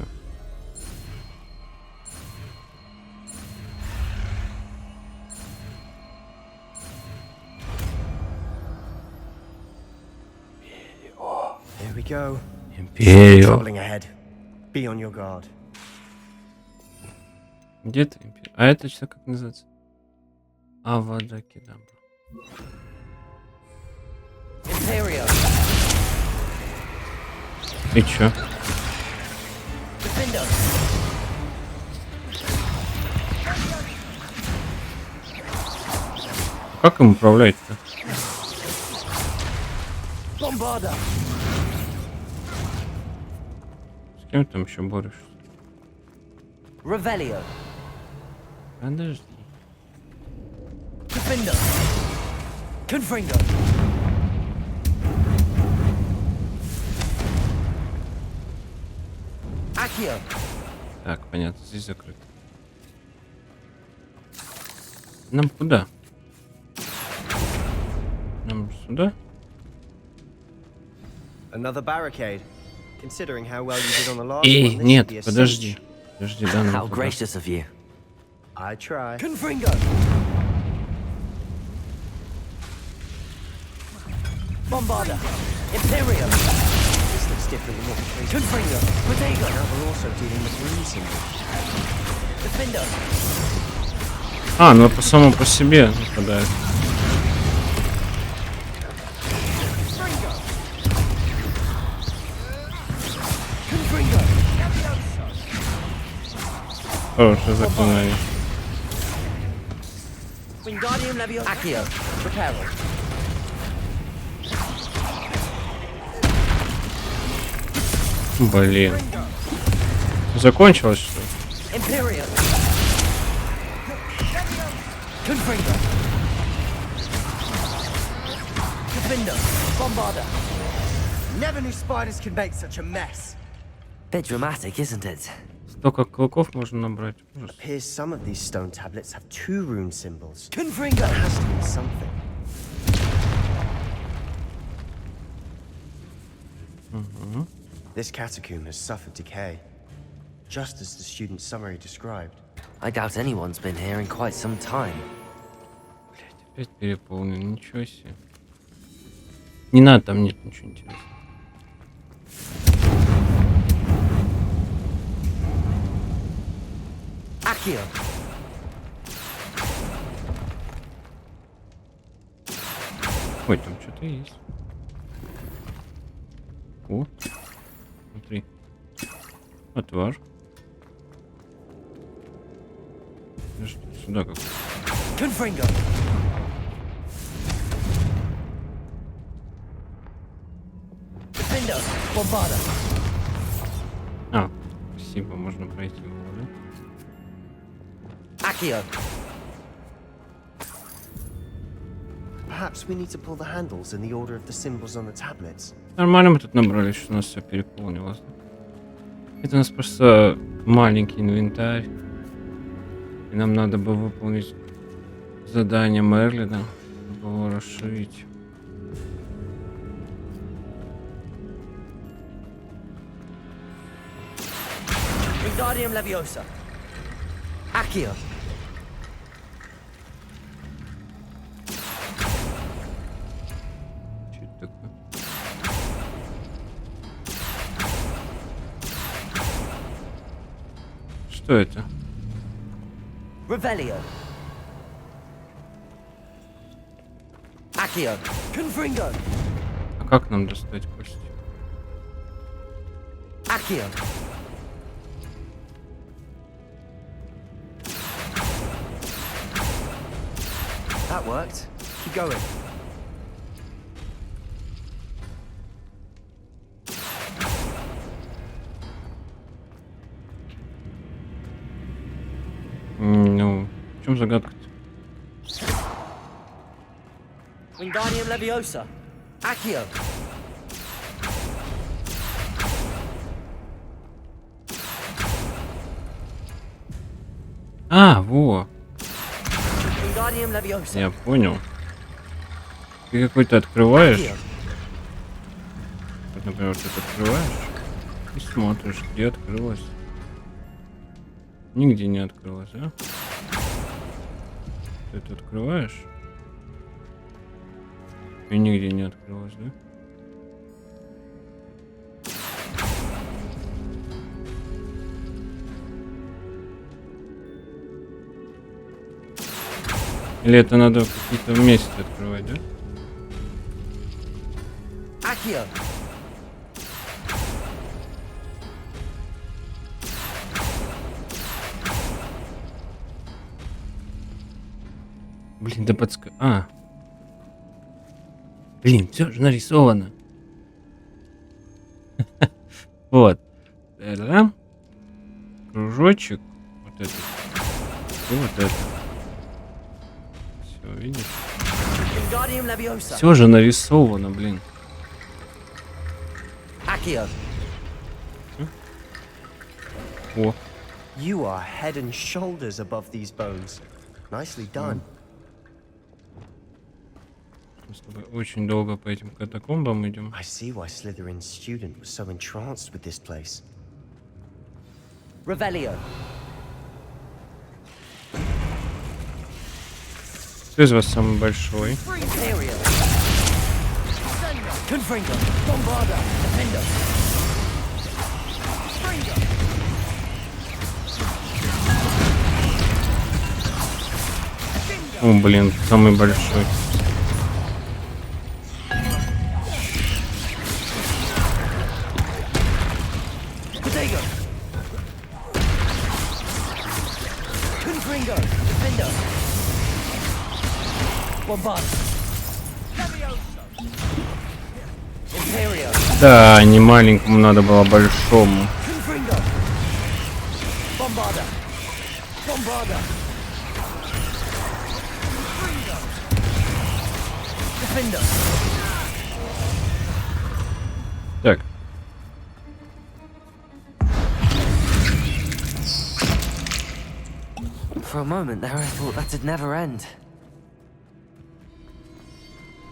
Here we go. Империо. Troubling ahead. Be on your guard. Где ты, Империо? А это что, как называется? Авадакедабра. Imperio. И чё? Defendo. Как им управлять-то? Bombarda. С кем там еще борешься? Revelio. Подожди. Defendo. Confringo. Accio. Так, понятно, здесь закрыто. Нам куда? Нам сюда? Another barricade. Considering how well you did on the last Эй, one, this нет, should be a подожди. cinch. Подожди, да, нам How туда. gracious of you. I try. Confringo. Bombarda. Imperio. This looks different than what we faced. Confringo. Protego. Now we're also dealing with rune symbols. Defendo. А, ну по самому по себе нападает. Confringo. Хорошее заклинание. Wingardium Leviosa. Accio. Reparo. Блин. Закончилось, что ли? Империо. Confringo. Defender. Bombarder. Never knew spiders could make such a mess. Bit dramatic, isn't it? Столько клыков можно набрать. Ужас. Appears some of these stone tablets have 2 rune symbols. Confringo. That has to mean something. This catacomb has suffered decay, just as the student's summary described. I doubt anyone's been here in quite some time. Опять переполнен, ничего себе. Не надо, там нет ничего интересного. Accio. Ой, там что-то есть. О, смотри. Отвар. Подожди, сюда как. Confringo. Defender. Bombarder. А, спасибо, можно пройти его, да? Accio. Perhaps we need to pull the handles in the order of the symbols on the tablets. Нормально мы тут набрали, что у нас все переполнилось. Это у нас просто маленький инвентарь. И нам надо бы выполнить задание Мерлина, чтобы его расширить. Wingardium Leviosa. Accio. Что это такое? Что это? Revelio. Accio. Confringo. А как нам достать кости? Accio. That worked. Keep going. Ну, в чем загадка-то? Wingardium Leviosa. Accio. А, во! Wingardium Leviosa. Я понял. Ты какой-то открываешь. Accio. Вот, например, вот это открываешь и смотришь, где открылось. Нигде не открылось, да? Ты это открываешь и нигде не открылось, да? Или это надо в какие-то вместе открывать, да? Accio. Блин, да А. Блин, все же нарисовано. Вот. Да. Кружочек. Вот этот. И вот это. Все, видишь? Wingardium Leviosa. Все же нарисовано, блин. Accio. О. You are head and shoulders above these bones. Nicely done. Мы с тобой очень долго по этим катакомбам идем. I see why Slytherin's student was so entranced with this place. Revelio. Кто из вас самый большой? Imperio. Confringo. Bombarder. Defender. О, блин, самый большой. Imperio. Да, не маленькому, надо было большому. Bombarda. Bombarda. Defender. Так. For a moment there, I thought that'd never end.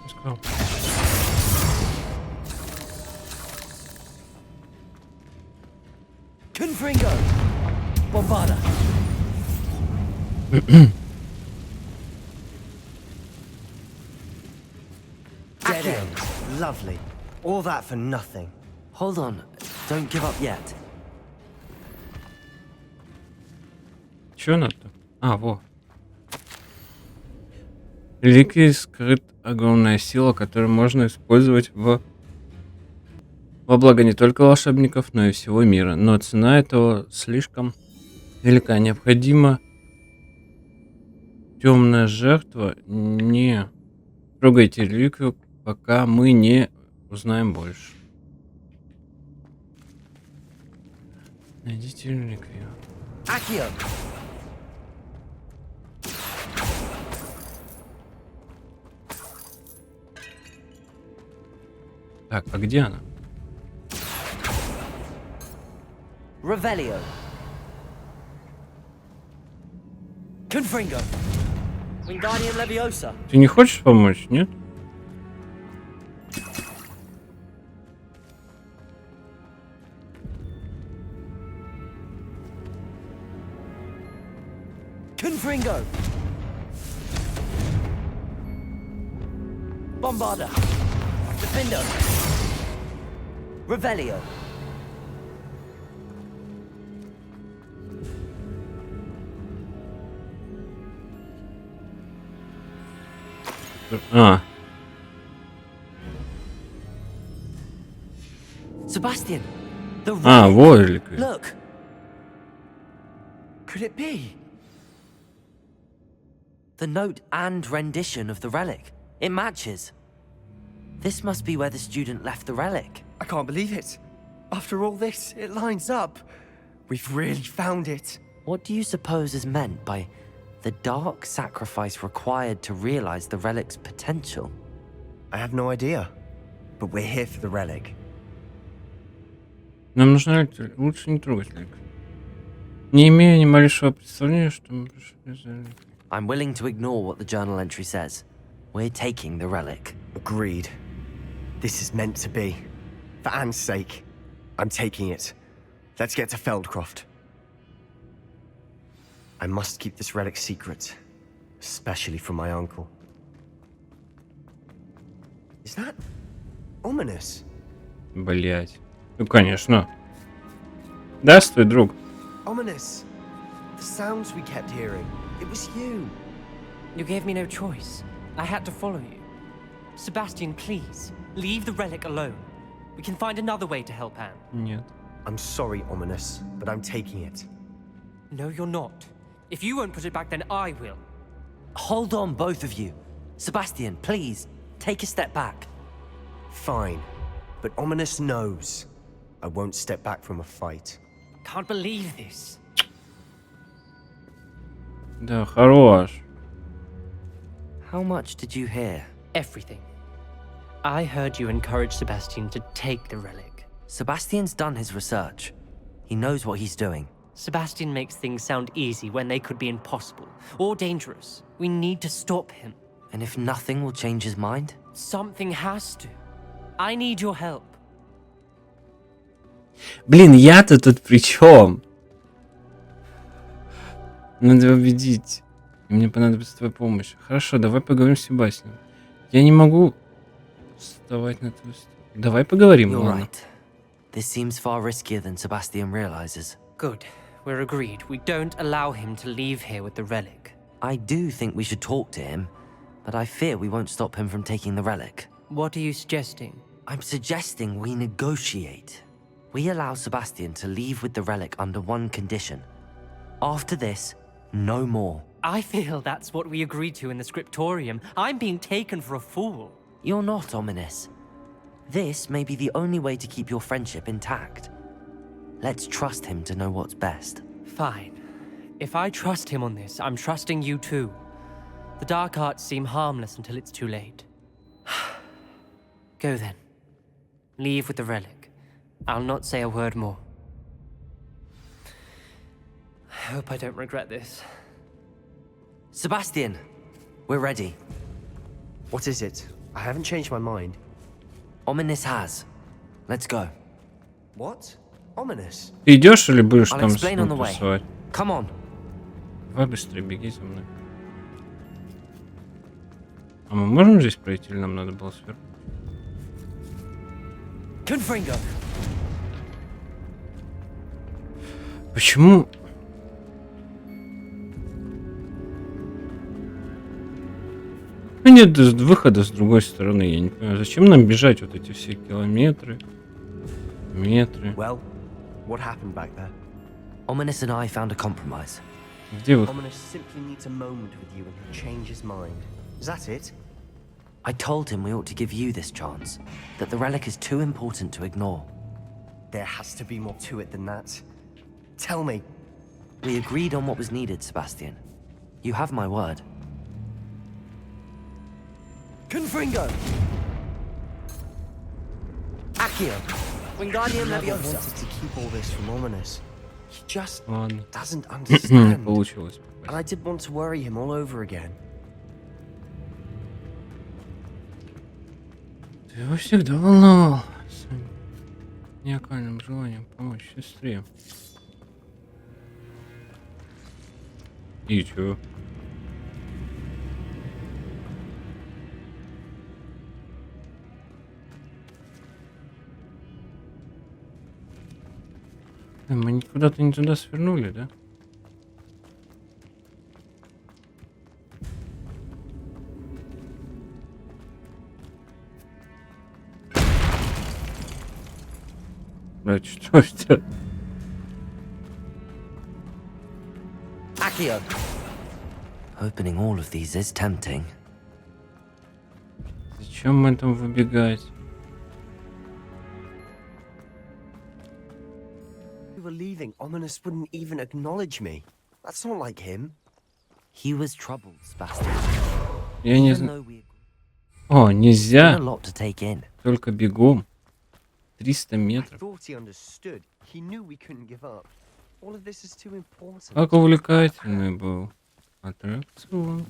Let's go. Confringo. Bombarda. Dead end. Lovely. All that for nothing. Hold on, don't give up yet. Чё надо? А, во. В реликвии скрыт огромная сила, которую можно использовать во благо не только волшебников, но и всего мира. Но цена этого слишком велика. Необходима темная жертва. Не трогайте реликвию, пока мы не узнаем больше. Найдите реликвию. Accio. Так, а где она? Revelio. Confringo. Wingardium Leviosa. Ты не хочешь помочь, нет? Confringo. Bombarda. Defender. Revelio. А, Sebastian, the а, relic. вот реликвия. Look. Could it be? The note and rendition of the relic. It matches. This must be where the student left the relic. I can't believe it. After all this, it lines up. We've really found it. What do you suppose is meant by the dark sacrifice required to realize the relic's potential? I have no idea. But we're here for the relic. Нам нужна реликвия. Лучше не трогать реликвию. Не имея ни малейшего представления, что мы пришли за реликвией. I'm willing to ignore what the journal entry says. We're taking the relic. Agreed. This is meant to be. For Anne's sake, I'm taking it. Let's get to Feldcroft. I must keep this relic secret, especially from my uncle. Is that ominous? Блять. Ну, конечно. Да, стой, друг. Ominous. The sounds we kept hearing. It was you. You gave me no choice. I had to follow you. Sebastian, please, leave the relic alone. We can find another way to help Anne. Нет. I'm sorry, Ominous, but I'm taking it. No, you're not. If you won't put it back, then I will. Hold on, both of you. Sebastian, please, take a step back. Fine. But Ominous knows. I won't step back from a fight. Can't believe this. Да, хорош. How much did you hear? Everything. I heard you encourage Sebastian to take the relic. Sebastian's done his research. He knows what he's doing. Sebastian makes things sound easy when they could be impossible or dangerous. We need to stop him. And if nothing will change his mind? Something has to. I need your help. Блин, я-то тут при чем? Надо убедить. И мне понадобится твоя помощь. Хорошо, давай поговорим с Себастьяном. Я не могу вставать на твою сторону. Давай поговорим. You're ладно? right. This seems far riskier than Sebastian realizes. Good. We're agreed. We don't allow him to leave here with the relic. I do think we should talk to him, but I fear we won't stop him from taking the relic. What are you suggesting? I'm suggesting we negotiate. We allow Sebastian to leave with the relic under one condition. After this, No more. I feel that's what we agreed to in the scriptorium. I'm being taken for a fool. You're not ominous. This may be the only way to keep your friendship intact. Let's trust him to know what's best. Fine. If I trust him on this, I'm trusting you too. The dark arts seem harmless until it's too late. Go then. Leave with the relic. I'll not say a word more. I hope I don't regret this. Sebastian, we're ready. What is it? I haven't changed my mind. Ominous has. Let's go. What? Ominous? Ты идешь или будешь I'll там explain on the way. тусовать? Come on. Давай быстрее беги за мной. А мы можем здесь пройти или нам надо было сверху? Confringo. Почему? Ну нет выхода с другой стороны, я не понимаю. Зачем нам бежать вот эти все километры, метры? Well, what happened back there? Ominous and I found a compromise. Где вы? Ominous simply needs a moment with you and he'll change his mind. Is that it? I told him we ought to give you this chance, that the relic is too important to ignore. There has to be more to it than that. Tell me. We agreed on what was needed, Sebastian. You have my word. Confringo! Accio! Wingardium Never Leviosa! wanted to keep all this from Ominous. He just Ладно. doesn't Не understand. получилось. And I didn't want to worry him all over again. Ты его всегда волновал своим неокальным желанием помочь сестре. И чё? Мы куда-то не туда свернули, да? Блядь, что это? Accio! Opening all of these is tempting. Зачем мы там выбегать? We were leaving, Ominous wouldn't even acknowledge me. That's not like him. He was troubled, Sebastian. Я не Even знаю. though we О, had нельзя. a lot to take in. Только бегом. 300 I метров. thought he understood. He knew we couldn't give up. All of this is too important. Как увлекательный был аттракцион.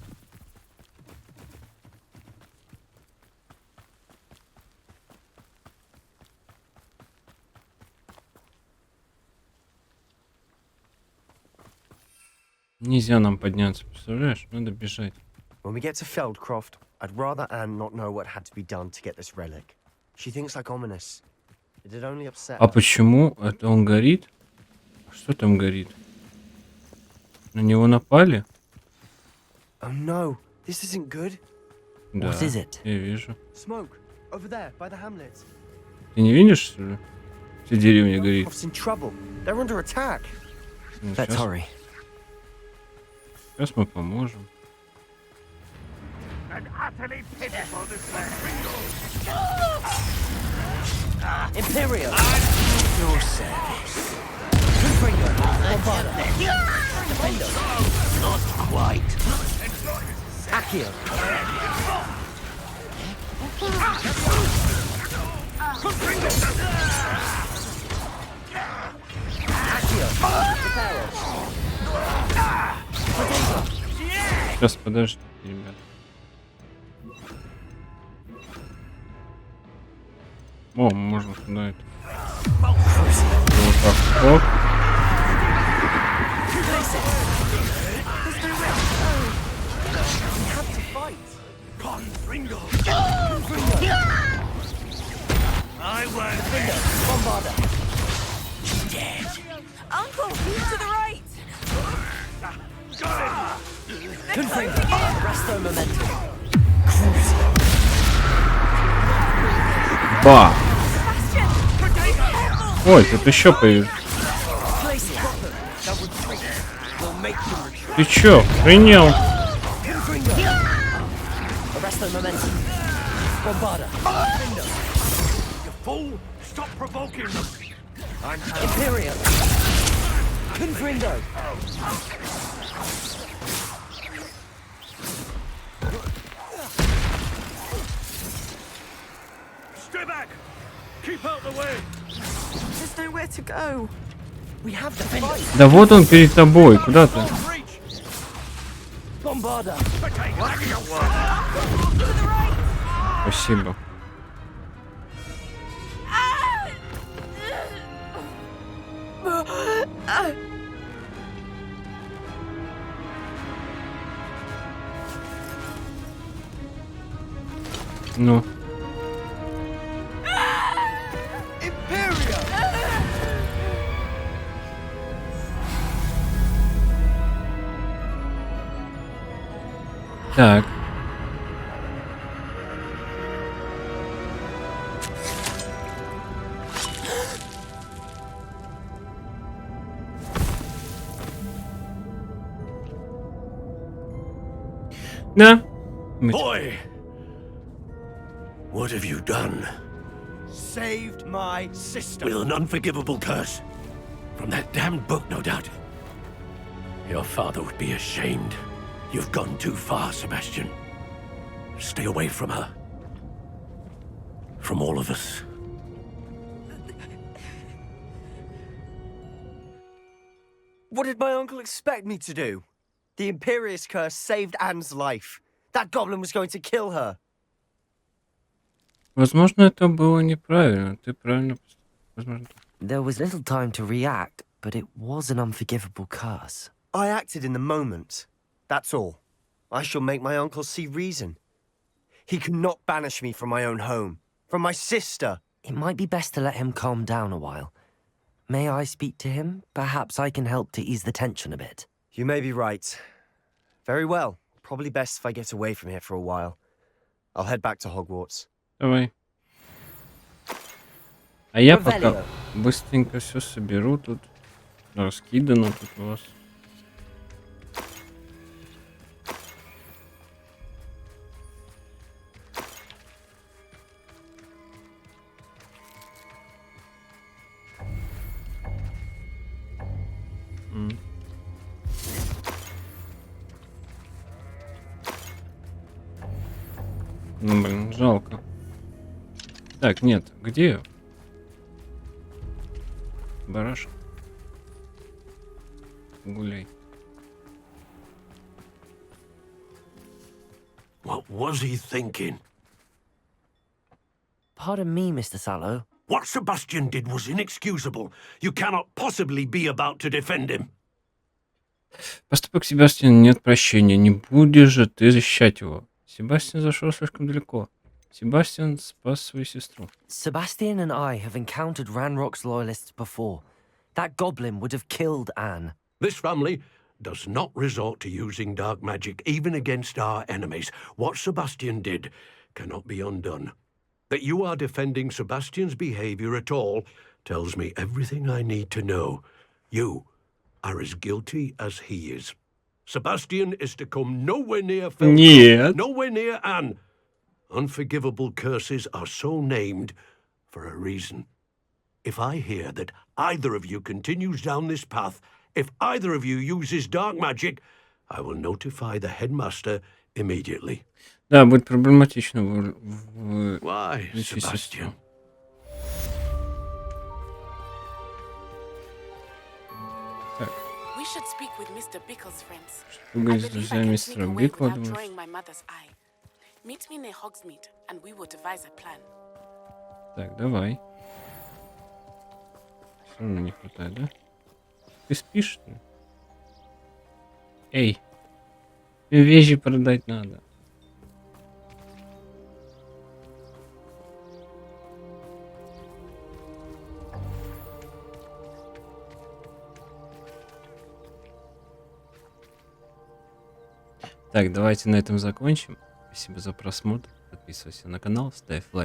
Нельзя нам подняться, представляешь? Надо бежать. When we get to Feldcroft, I'd rather Anne not know what had to be done to get this relic. She thinks like Ominous. It'd only upset А her. почему это он горит? Что там горит? На него напали? Oh no, this isn't good. Да, What is it? я вижу. Smoke, over there, by the hamlet. Ты не видишь, что ли? Вся деревня горит. Feldcroft's in trouble. They're under attack. Let's hurry. Сейчас мы поможем. And utterly pitiful this Confringo. Imperio! Your service. Confringo! Bombarda! Defendo! Not quite. Accio! Accio! Reparo! Сейчас подожди, ребят. О, можно сюда это. Вот так. Оп. Confringo. I won't. Bombarda! Dead. Uncle, to the right! Confringo! Resto momentum! Ба! Ой, тут еще появился. We'll make them retreat. Ты чё, охренел? Fool! Stop provoking them! Imperio! Confrindo! Stay back! Keep out the way! There's nowhere to go. We have the fight! Да вот он перед тобой, куда ты? Bombarda! Спасибо. Ну. Так. Да. Boy! What have you done? Saved my sister. With an unforgivable curse. From that damned book, no doubt. Your father would be ashamed. You've gone too far, Sebastian. Stay away from her. From all of us. What did my uncle expect me to do? The Imperious curse saved Anne's life. That goblin was going to kill her. Возможно, это было неправильно. Ты правильно... Возможно. There was little time to react, but it was an unforgivable curse. I acted in the moment. That's all. I shall make my uncle see reason. He cannot banish me from my own home. From my sister. It might be best to let him calm down a while. May I speak to him? Perhaps I can help to ease the tension a bit. You may be right. Very well. Probably best if I get away from here for a while. I'll head back to Hogwarts. Давай. А я пока быстренько все соберу тут. Раскидано тут у вас. Ну, блин, жалко. Так, нет, где? Барашек. Гуляй. What was he thinking? Pardon me, Mr. Sallow. What Sebastian did was inexcusable. You cannot possibly be about to defend him. Поступок Себастьяна нет прощения. Не будешь же ты защищать его. Себастьян зашел слишком далеко. Себастьян спас свою сестру. Sebastian and I have encountered Ranrock's loyalists before. That goblin would have killed Anne. This family does not resort to using dark magic even against our enemies. What Sebastian did cannot be undone. That you are defending Sebastian's behavior at all tells me everything I need to know. You are as guilty as he is. Sebastian is to come nowhere near Felton, nowhere near Anne. Unforgivable curses are so named for a reason. If I hear that either of you continues down this path, if either of you uses dark magic, I will notify the headmaster immediately. Да, будет проблематично Why, Sebastian? Так. We should speak with Mr. Bickle's friends. Поговорить с друзьями мистера Бикла, думаю. Meet me near Hogsmeade, and we will devise a plan. Так, давай. Все равно не хватает, да? Ты спишь, что ли? Эй, вещи продать надо. Так, давайте на этом закончим. Спасибо за просмотр. Подписывайся на канал, ставь лайк.